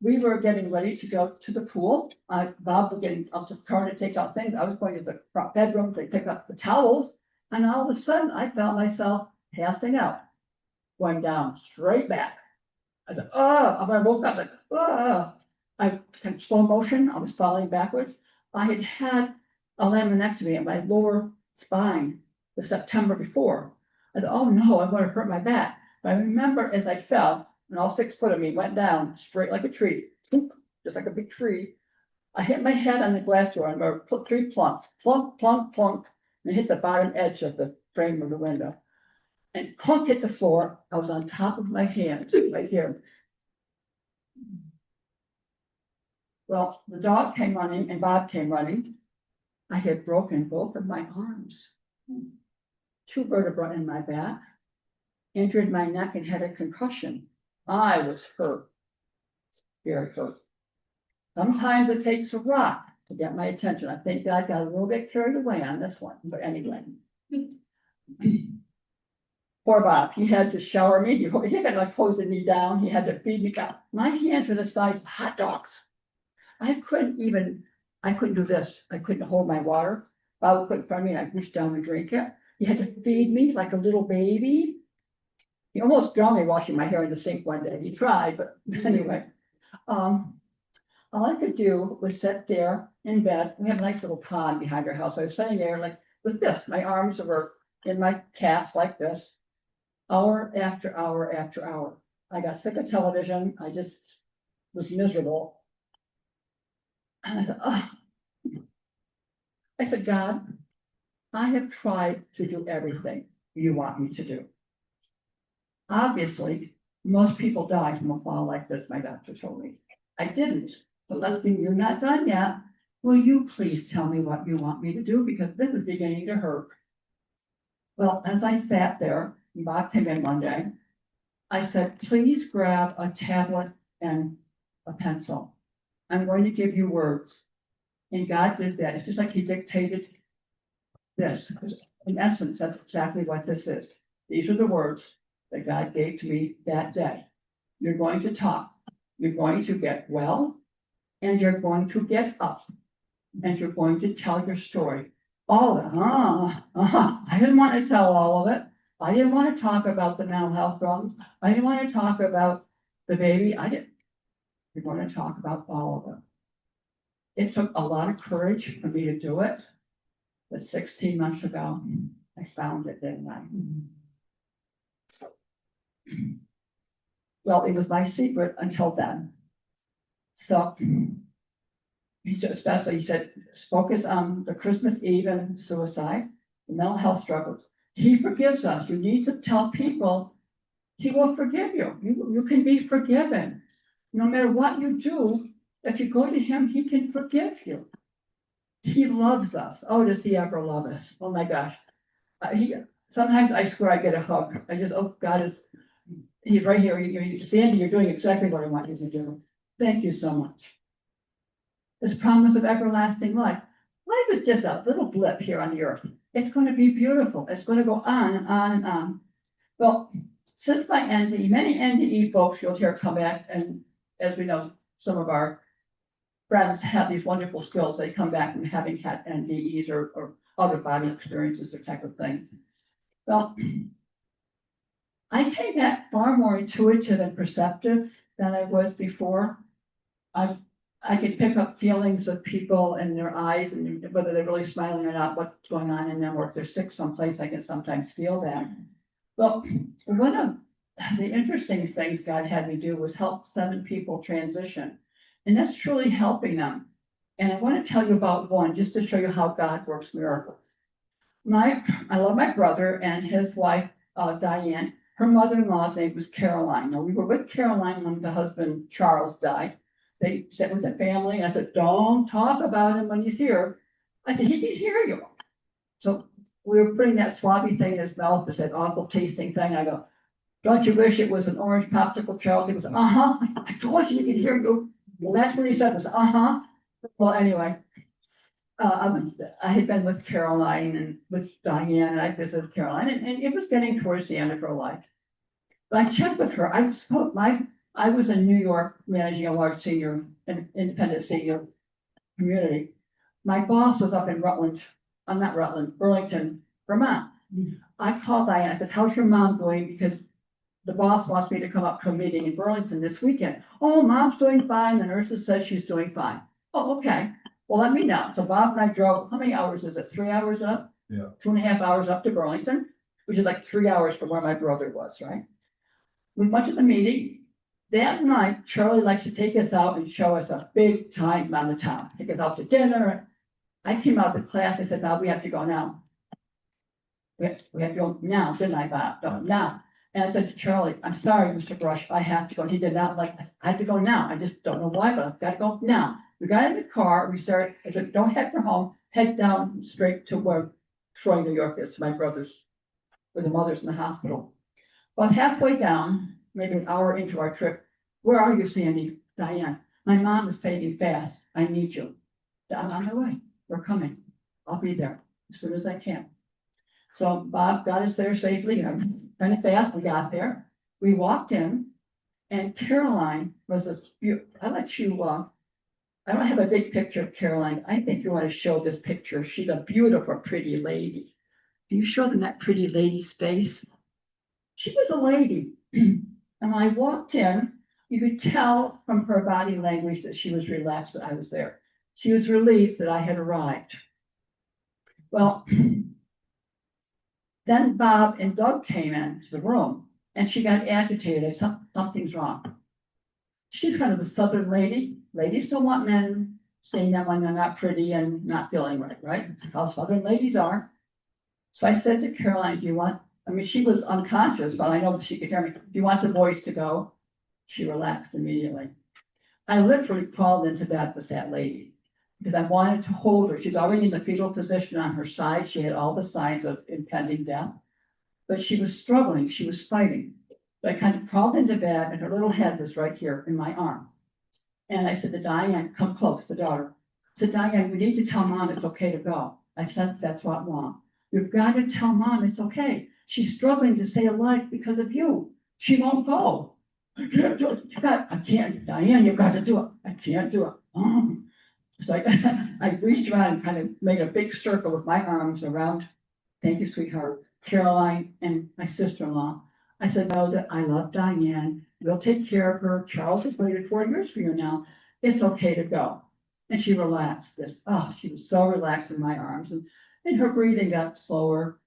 We were getting ready to go to the pool. Bob was getting up to the car to take out things. I was going to the front bedroom to pick up the towels. And all of a sudden, I felt myself passing out, going down straight back. I thought, oh, when I woke up, like, oh, I in slow motion, I was falling backwards. I had had a laminectomy in my lower spine the September before. I thought, oh no, I'm going to hurt my back. But I remember as I fell, and all 6 foot of me went down straight like a tree, just like a big tree. I hit my head on the glass door and I put 3 plunks, plunk, plunk, plunk, and hit the bottom edge of the frame of the window. And clunk hit the floor. I was on top of my hands right here. Well, the dog came running and Bob came running. I had broken both of my arms, 2 vertebrae in my back, injured my neck and had a concussion. I was hurt, very hurt. Sometimes it takes a rock to get my attention. I think that I got a little bit carried away on this one, but anyway. Poor Bob, he had to shower me. He had like hosing me down. He had to feed me. God, my hands were the size of hot dogs. I couldn't do this. I couldn't hold my water. Bob would put it in front of me and I'd reach down and drink it. He had to feed me like a little baby. He almost drowned me washing my hair in the sink one day. He tried, but anyway. All I could do was sit there in bed. We have a nice little pond behind our house. I was sitting there like with this. My arms were in my cast like this. Hour after hour after hour. I got sick of television. I just was miserable. And I thought, oh. I said, God, I have tried to do everything you want me to do. Obviously, most people die from a fall like this, my doctor told me. I didn't, but Leslie, you're not done yet. Will you please tell me what you want me to do? Because this is beginning to hurt. Well, as I sat there, Bob came in one day. I said, please grab a tablet and a pencil. I'm going to give you words. And God did that. It's just like he dictated this. In essence, that's exactly what this is. These are the words that God gave to me that day. You're going to talk. You're going to get well. And you're going to get up. And you're going to tell your story. All of it. I didn't want to tell all of it. I didn't want to talk about the mental health problems. I didn't want to talk about the baby. We're going to talk about all of it. It took a lot of courage for me to do it. But 16 months ago, I found it, didn't I? Well, it was my secret until then. So, especially he said, focus on the Christmas Eve and suicide, the mental health struggles. He forgives us. You need to tell people he will forgive you. You can be forgiven. No matter what you do, if you go to him, he can forgive you. He loves us. Oh, does he ever love us? Oh my gosh. Sometimes I swear I get a hug. I just, oh God, he's right here. Sandy, you're doing exactly what I want you to do. Thank you so much. This promise of everlasting life. Life is just a little blip here on the earth. It's going to be beautiful. It's going to go on and on and on. Well, since my NDE, many NDE folks you'll hear come back, and as we know, some of our friends have these wonderful skills. They come back from having had NDEs or out-of-body experiences or type of things. Well, I came back far more intuitive and perceptive than I was before. I've I can pick up feelings of people in their eyes and whether they're really smiling or not, what's going on in them, or if they're sick someplace, I can sometimes feel that. Well, one of the interesting things God had me do was help 7 people transition. And that's truly helping them. And I want to tell you about one, just to show you how God works miracles. I love my brother and his wife, Diane. Her mother-in-law's name was Caroline. Now, we were with Caroline when the husband, Charles, died. They sat with the family, and I said, don't talk about him when he's here. I said, he can hear you. So we were putting that swabby thing in his mouth, just that awful tasting thing. I go, don't you wish it was an orange popsicle, Charles? He goes, uh-huh. I told you he could hear you. Well, that's what he said was, uh-huh. Well, anyway, I had been with Caroline and with Diane, and I visited Caroline, and it was getting towards the end of her life. But I checked with her. I was in New York managing a large senior, an independent senior community. My boss was up in Burlington, Vermont. I called Diane. I said, how's your mom doing? Because the boss wants me to come up to a meeting in Burlington this weekend. Oh, mom's doing fine. The nurses says she's doing fine. Oh, okay. Well, let me know. So Bob and I drove, how many hours is it? 3 hours up? Yeah. 2.5 hours up to Burlington, which is like 3 hours from where my brother was, right? We went to the meeting. That night, Charlie likes to take us out and show us a big time on the town. Take us out to dinner. I came out of the class. I said, Bob, we have to go now. We have to go now, didn't I, Bob? No, now. And I said to Charlie, I'm sorry, Mr. Brush, I have to go. And he did not like that. I have to go now. I just don't know why, but I've got to go now. We got in the car. I said, don't head for home. Head down straight to where Troy, New York is, my brother's, where the mother's in the hospital. About halfway down, maybe an hour into our trip, where are you, Sandy? Diane, my mom is fading fast. I need you. I'm on my way. We're coming. I'll be there as soon as I can. So Bob got us there safely, kind of fast. We got there. We walked in, and Caroline was this I'll let you, I don't have a big picture of Caroline. I think you want to show this picture. She's a beautiful, pretty lady. Can you show them that pretty lady's face? She was a lady. And when I walked in, you could tell from her body language that she was relaxed that I was there. She was relieved that I had arrived. Well, then Bob and Doug came into the room, and she got agitated. Something's wrong. She's kind of a Southern lady. Ladies don't want men seeing them when they're not pretty and not feeling right, right? That's how Southern ladies are. So I said to Caroline, she was unconscious, but I know that she could hear me. Do you want the boys to go? She relaxed immediately. I literally crawled into bed with that lady because I wanted to hold her. She's already in the fetal position on her side. She had all the signs of impending death, but she was struggling. She was fighting. So I kind of crawled into bed, and her little head was right here in my arm. And I said to Diane, come close, the daughter. I said, Diane, we need to tell mom it's okay to go. I said, that's what mom. You've got to tell mom it's okay. She's struggling to stay alive because of you. She won't go. I can't do it. I can't, Diane, you've got to do it. I can't do it. So I reached around and kind of made a big circle with my arms around, thank you, sweetheart, Caroline and my sister-in-law. I said, know that I love Diane. We'll take care of her. Charles has waited 4 years for you now. It's okay to go. And she relaxed. She was so relaxed in my arms. And her breathing got slower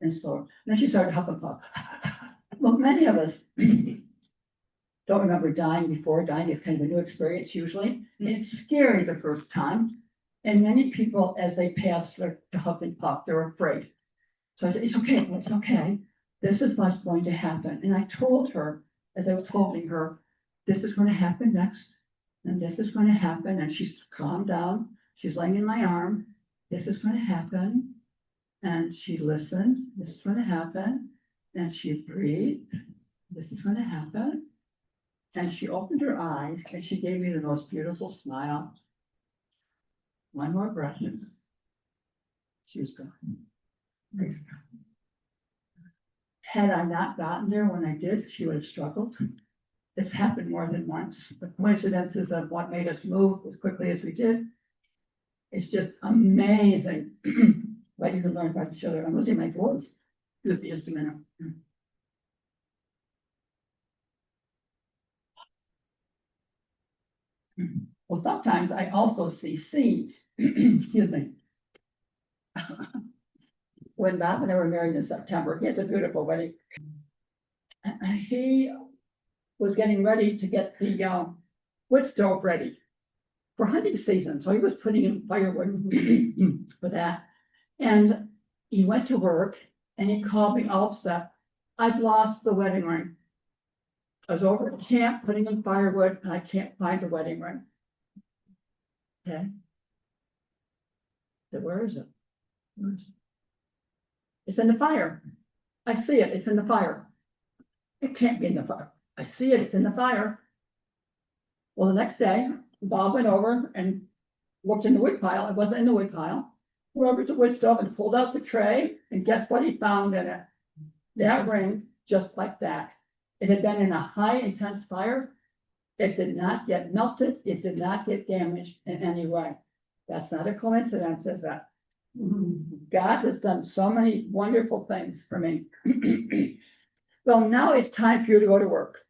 and slower. And then she started huffing puff. Well, many of us don't remember dying before. Dying is kind of a new experience usually. And it's scary the first time. And many people, as they pass their huff and puff, they're afraid. So I said, it's okay, it's okay. This is what's going to happen. And I told her, as I was holding her, this is going to happen next. And this is going to happen. And she's calmed down. She's laying in my arm. This is going to happen. And she listened. This is going to happen. And she breathed. This is going to happen. And she opened her eyes and she gave me the most beautiful smile. One more breath. She was gone. Praise God. Had I not gotten there when I did, she would have struggled. This happened more than once. The coincidences of what made us move as quickly as we did. It's just amazing what you can learn about each other. I'm losing my voice. Give me just a minute. Well, sometimes I also see seeds, excuse me. When Bob and I were married in September, he had a beautiful wedding. He was getting ready to get the wood stove ready for hunting season, so he was putting in firewood for that. And he went to work and he called me all upset. I've lost the wedding ring. I was over at camp putting in firewood and I can't find the wedding ring. Okay. So where is it? Where is it? It's in the fire. I see it. It's in the fire. It can't be in the fire. I see it. It's in the fire. Well, the next day, Bob went over and looked in the wood pile. It wasn't in the wood pile. Went over to the wood stove and pulled out the tray, and guess what he found in it? That ring, just like that. It had been in a high intense fire. It did not get melted. It did not get damaged in any way. That's not a coincidence, is that? God has done so many wonderful things for me. Well, now it's time for you to go to work.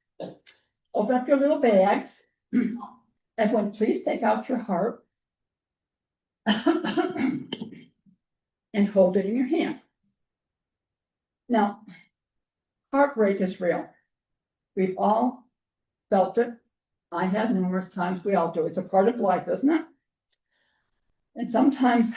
Open up your little bags. Everyone, please take out your heart and hold it in your hand. Now, heartbreak is real. We've all felt it. I have numerous times. We all do. It's a part of life, isn't it? And sometimes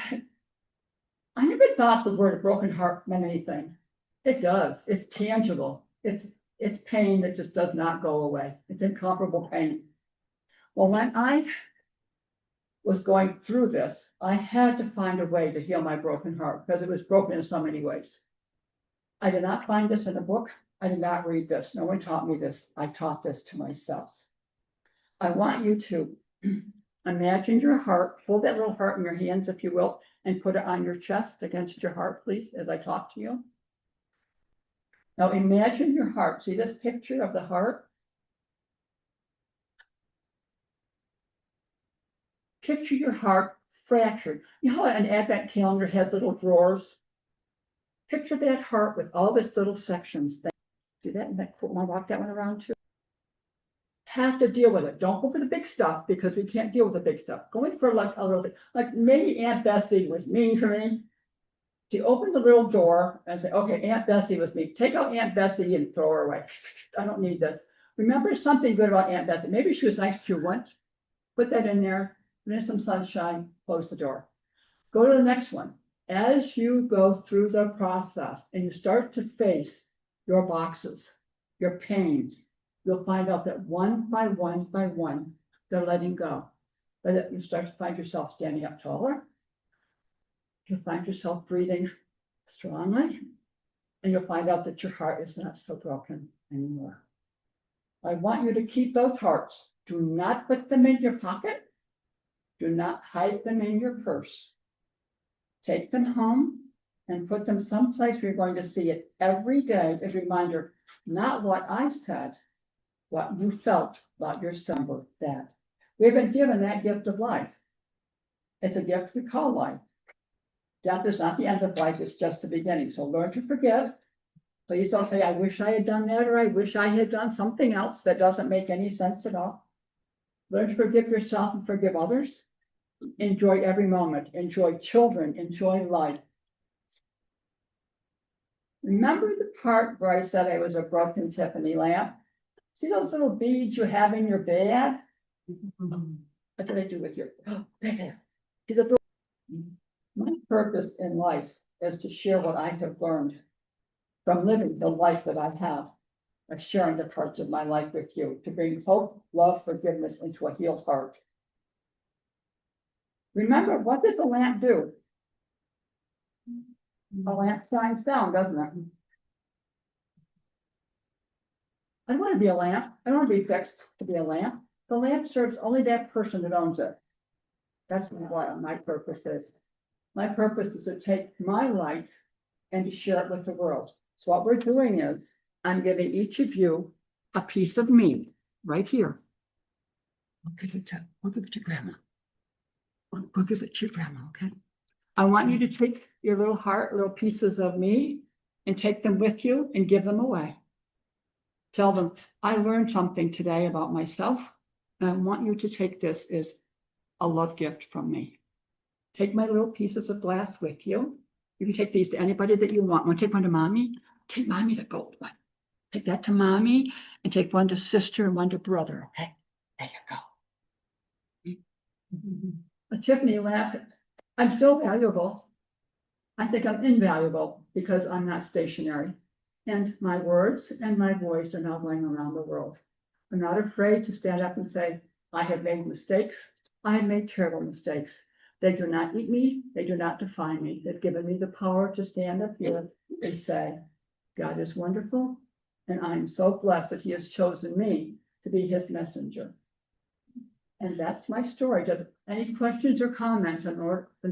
I never thought the word broken heart meant anything. It does. It's tangible. It's pain that just does not go away. It's incomparable pain. Well, when I was going through this, I had to find a way to heal my broken heart because it was broken in so many ways. I did not find this in a book. I did not read this. No one taught me this. I taught this to myself. I want you to imagine your heart, hold that little heart in your hands, if you will, and put it on your chest against your heart, please, as I talk to you. Now imagine your heart. See this picture of the heart? Picture your heart fractured. You know how an advent calendar had little drawers? Picture that heart with all its little sections. See that? Want to walk that one around too? Have to deal with it. Don't go for the big stuff because we can't deal with the big stuff. Go in for like a little bit. Like maybe Aunt Bessie was mean to me. She opened the little door and said, okay, Aunt Bessie was mean. Take out Aunt Bessie and throw her away. I don't need this. Remember something good about Aunt Bessie. Maybe she was nice to you once. Put that in there. Put in some sunshine. Close the door. Go to the next one. As you go through the process and you start to face your boxes, your pains, you'll find out that one by one, they're letting go. But you start to find yourself standing up taller. You'll find yourself breathing strongly, and you'll find out that your heart is not so broken anymore. I want you to keep those hearts. Do not put them in your pocket. Do not hide them in your purse. Take them home and put them someplace where you're going to see it every day as a reminder, not what I said, what you felt about yourself, that. We've been given that gift of life. It's a gift we call life. Death is not the end of life, it's just the beginning. So learn to forgive. Please don't say, I wish I had done that, or I wish I had done something else that doesn't make any sense at all. Learn to forgive yourself and forgive others. Enjoy every moment. Enjoy children. Enjoy life. Remember the part where I said I was a broken Tiffany lamp? See those little beads you have in your bag? What did I do with your? Oh, there they are. See the little. My purpose in life is to share what I have learned from living the life that I have, of sharing the parts of my life with you, to bring hope, love, forgiveness into a healed heart. Remember, what does a lamp do? A lamp shines down, doesn't it? I don't want to be a lamp. I don't want to be fixed to be a lamp. The lamp serves only that person that owns it. That's what my purpose is. My purpose is to take my light and to share it with the world. So what we're doing is, I'm giving each of you a piece of me right here. We'll give it to Grandma. We'll give it to your grandma, okay? I want you to take your little heart, little pieces of me, and take them with you and give them away. Tell them, I learned something today about myself, and I want you to take this as a love gift from me. Take my little pieces of glass with you. You can take these to anybody that you want. Want to take one to mommy? Take mommy the gold one. Take that to mommy and take one to sister and one to brother. Okay, there you go. A Tiffany laughed. I'm still valuable. I think I'm invaluable because I'm not stationary. And my words and my voice are now going around the world. I'm not afraid to stand up and say, I have made mistakes. I have made terrible mistakes. They do not eat me. They do not define me. They've given me the power to stand up here and say, God is wonderful. And I am so blessed that he has chosen me to be his messenger. And that's my story. Any questions or comments? I'm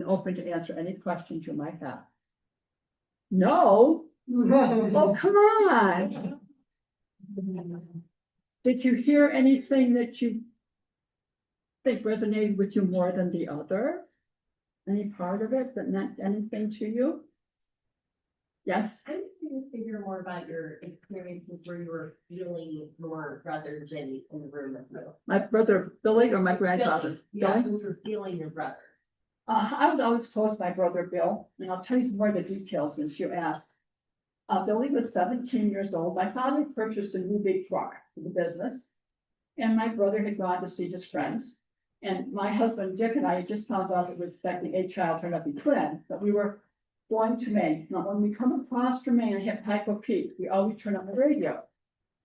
open to answer any questions you might have. No? Oh, come on. Did you hear anything that you think resonated with you more than the other? Any part of it that meant anything to you? Yes? I'm curious to hear more about your experiences where you were feeling your brother Jenny in the room with you. My brother Billy or my grandfather? Yeah, Billy? when you were feeling your brother. I was always close to my brother Bill, and I'll tell you some more of the details since you asked. Billy was 17 years old. My father purchased a new big truck for the business, and my brother had gone to see his friends. And my husband Dick and I had just found out that we were expecting a child turned out to be twin, but we were going to Maine. Now, when we come across from Maine and hit Pico Peak, we always turn on the radio.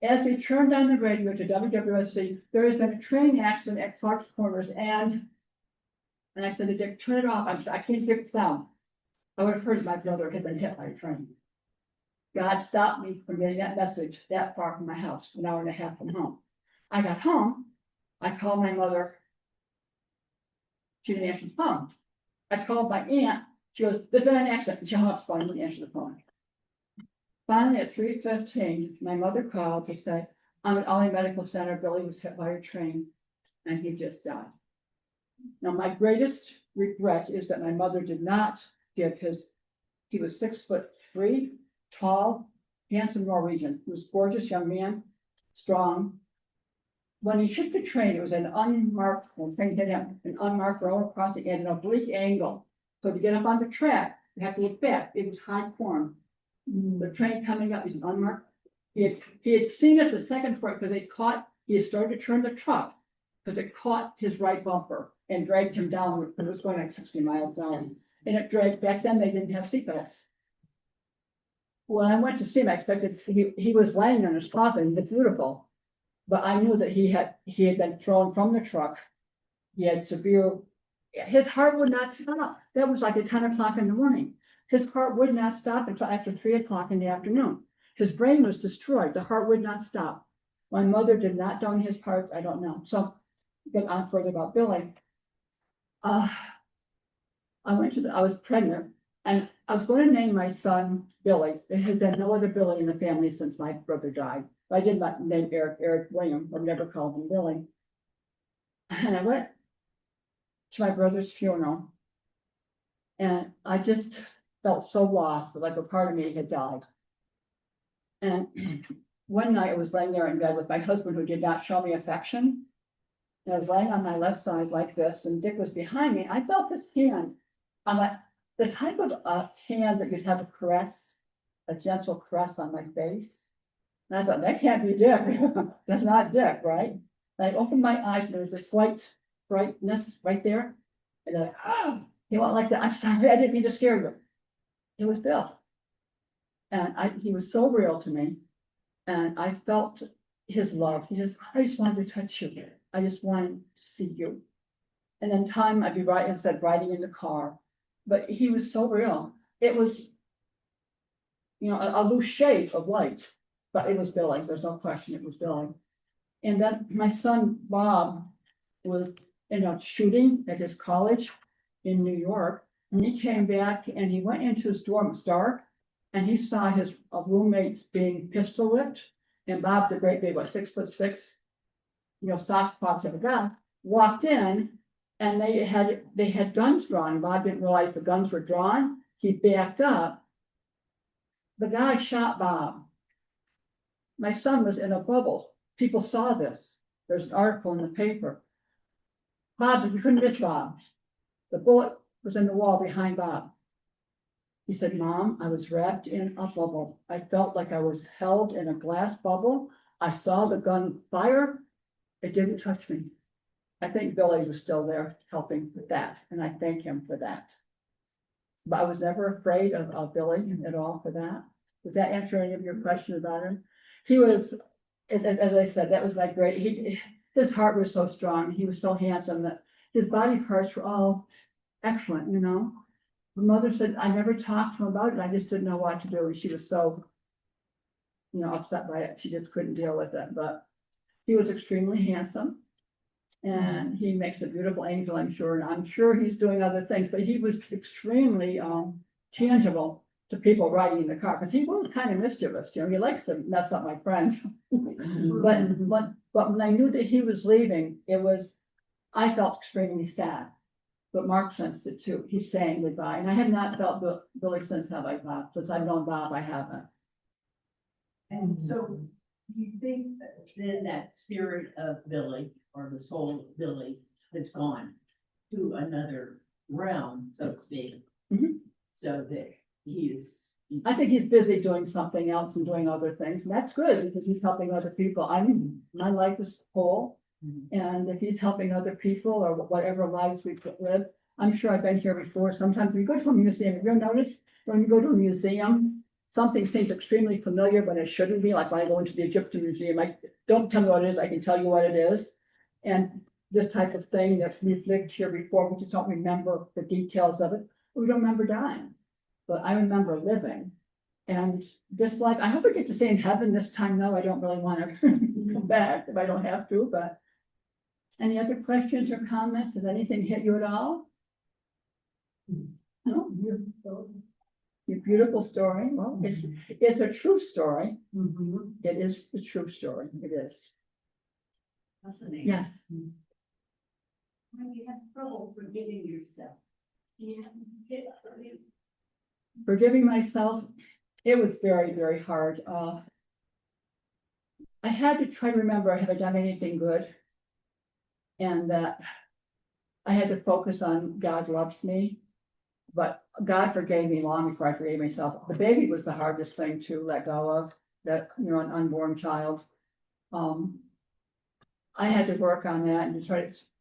As we turned on the radio to WWSC, there has been a train accident at Clark's Corners, and I said to Dick, turn it off. I can't hear the sound. I would have heard my brother had been hit by a train. God stopped me from getting that message that far from my house, an hour and a half from home. I got home. I called my mother. She didn't answer the phone. I called my aunt. She goes, there's been an accident. And she hung up the phone and wouldn't answer the phone. Finally, at 3:15, my mother called to say, I'm at Ollie Medical Center. Billy was hit by a train and he just died. Now, my greatest regret is that my mother did not give he was 6'3", tall, handsome Norwegian. He was a gorgeous young man, strong. When he hit the train, it was an unmarked, when the train hit him, an unmarked road across the end, an oblique angle. So to get up on the track, you have to look back. It was high corn. The train coming up is unmarked. He had seen it the second part because he had started to turn the truck because it caught his right bumper and dragged him down. It was going like 60 miles down. And it dragged, back then they didn't have seatbelts. When I went to see him, I expected, he was laying on his coffin, he looked beautiful. But I knew that he had been thrown from the truck. He had his heart would not stop. That was like at 10 o'clock in the morning. His heart would not stop until after 3 o'clock in the afternoon. His brain was destroyed. The heart would not stop. My mother did not donate his parts. I don't know. So get on further about Billy. I was pregnant and I was going to name my son Billy. There has been no other Billy in the family since my brother died. I did not name Eric William. I've never called him Billy. And I went to my brother's funeral and I just felt so lost, like a part of me had died. And one night I was laying there in bed with my husband who did not show me affection. And I was laying on my left side like this and Dick was behind me. I felt this hand on the type of a hand that you'd have a caress, a gentle caress on my face. And I thought, that can't be Dick. That's not Dick, right? And I opened my eyes and there was this white brightness right there. And he went like that. I'm sorry, I didn't mean to scare you. It was Bill. And he was so real to me. And I felt his love. I just wanted to touch you. I just wanted to see you. And then I'd be riding in the car. But he was so real. It was, a loose shade of light. But it was Billy. There's no question it was Billy. And then my son, Bob, was in a shooting at his college in New York. And he came back and he went into his dorm. It was dark. And he saw his roommates being pistol whipped. And Bob's a great big, 6'6", soft spots of a gun, walked in and they had guns drawn. Bob didn't realize the guns were drawn. He backed up. The guy shot Bob. My son was in a bubble. People saw this. There's an article in the paper. Bob, we couldn't miss Bob. The bullet was in the wall behind Bob. He said, Mom, I was wrapped in a bubble. I felt like I was held in a glass bubble. I saw the gun fire. It didn't touch me. I think Billy was still there helping with that, and I thank him for that. But I was never afraid of Billy at all for that. Does that answer any of your question about him? He was, as I said, that was my great, his heart was so strong. He was so handsome that his body parts were all excellent, you know. My mother said, I never talked to him about it. I just didn't know what to do. And she was so, you know, upset by it. She just couldn't deal with it. But he was extremely handsome. And he makes a beautiful angel, I'm sure. And I'm sure he's doing other things, but he was extremely tangible to people riding in the car, because he was kind of mischievous, you know, he likes to mess up my friends. But when I knew that he was leaving, I felt extremely sad. But Mark sensed it too. He's saying goodbye. And I have not felt Billy since, have I, Bob? Since I've known Bob, I haven't. And so you think that then that spirit of Billy or the soul of Billy has gone to another realm, so to speak? Mhm. So that he is. I think he's busy doing something else and doing other things. And that's good because he's helping other people. My life is full. And if he's helping other people or whatever lives we could live, I'm sure I've been here before. Sometimes when you go to a museum, have you ever noticed when you go to a museum, something seems extremely familiar, but it shouldn't be. Like when I go into the Egyptian Museum, don't tell me what it is, I can tell you what it is. And this type of thing that we've lived here before, we just don't remember the details of it. We don't remember dying, but I remember living. And this life, I hope I get to stay in heaven this time. No, I don't really want to come back if I don't have to, but. Any other questions or comments? Does anything hit you at all? No? Your beautiful story. Well, it's a true story. It is the true story. It is. Fascinating. Yes. When you have trouble forgiving yourself. Forgiving myself, it was very, very hard. I had to try to remember, have I done anything good? And that I had to focus on God loves me, but God forgave me long before I forgave myself. The baby was the hardest thing to let go of, that, you know, an unborn child. I had to work on that and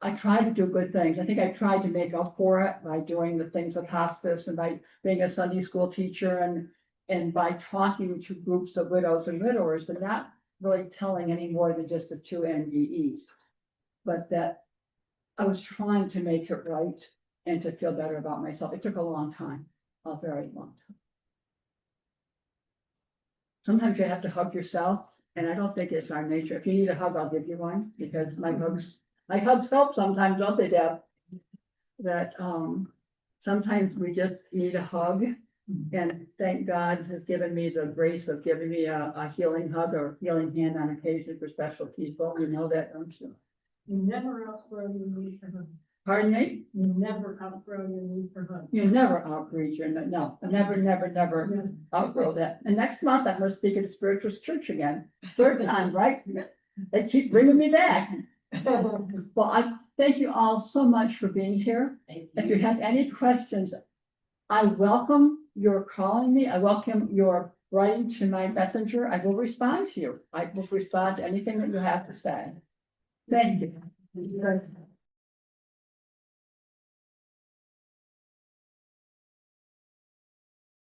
I tried to do good things. I think I tried to make up for it by doing the things with hospice and by being a Sunday school teacher and by talking to groups of widows and widowers, but not really telling any more than just the 2 NDEs. But that I was trying to make it right and to feel better about myself. It took a long time, a very long time. Sometimes you have to hug yourself, and I don't think it's our nature. If you need a hug, I'll give you one, because my hugs help sometimes, don't they, Deb? That sometimes we just need a hug, and thank God has given me the grace of giving me a healing hug or healing hand on occasion for special people. You know that, don't you? You never outgrow your need for hugs. Pardon me? You never outgrow your need for hugs. You never outgrow your, no, never outgrow that. And next month, I'm gonna speak at the Spiritual Church again, 3rd time, right? They keep bringing me back. Well, I thank you all so much for being here. If you have any questions, I welcome your calling me. I welcome your writing to my messenger. I will respond to you. I will respond to anything that you have to say. Thank you.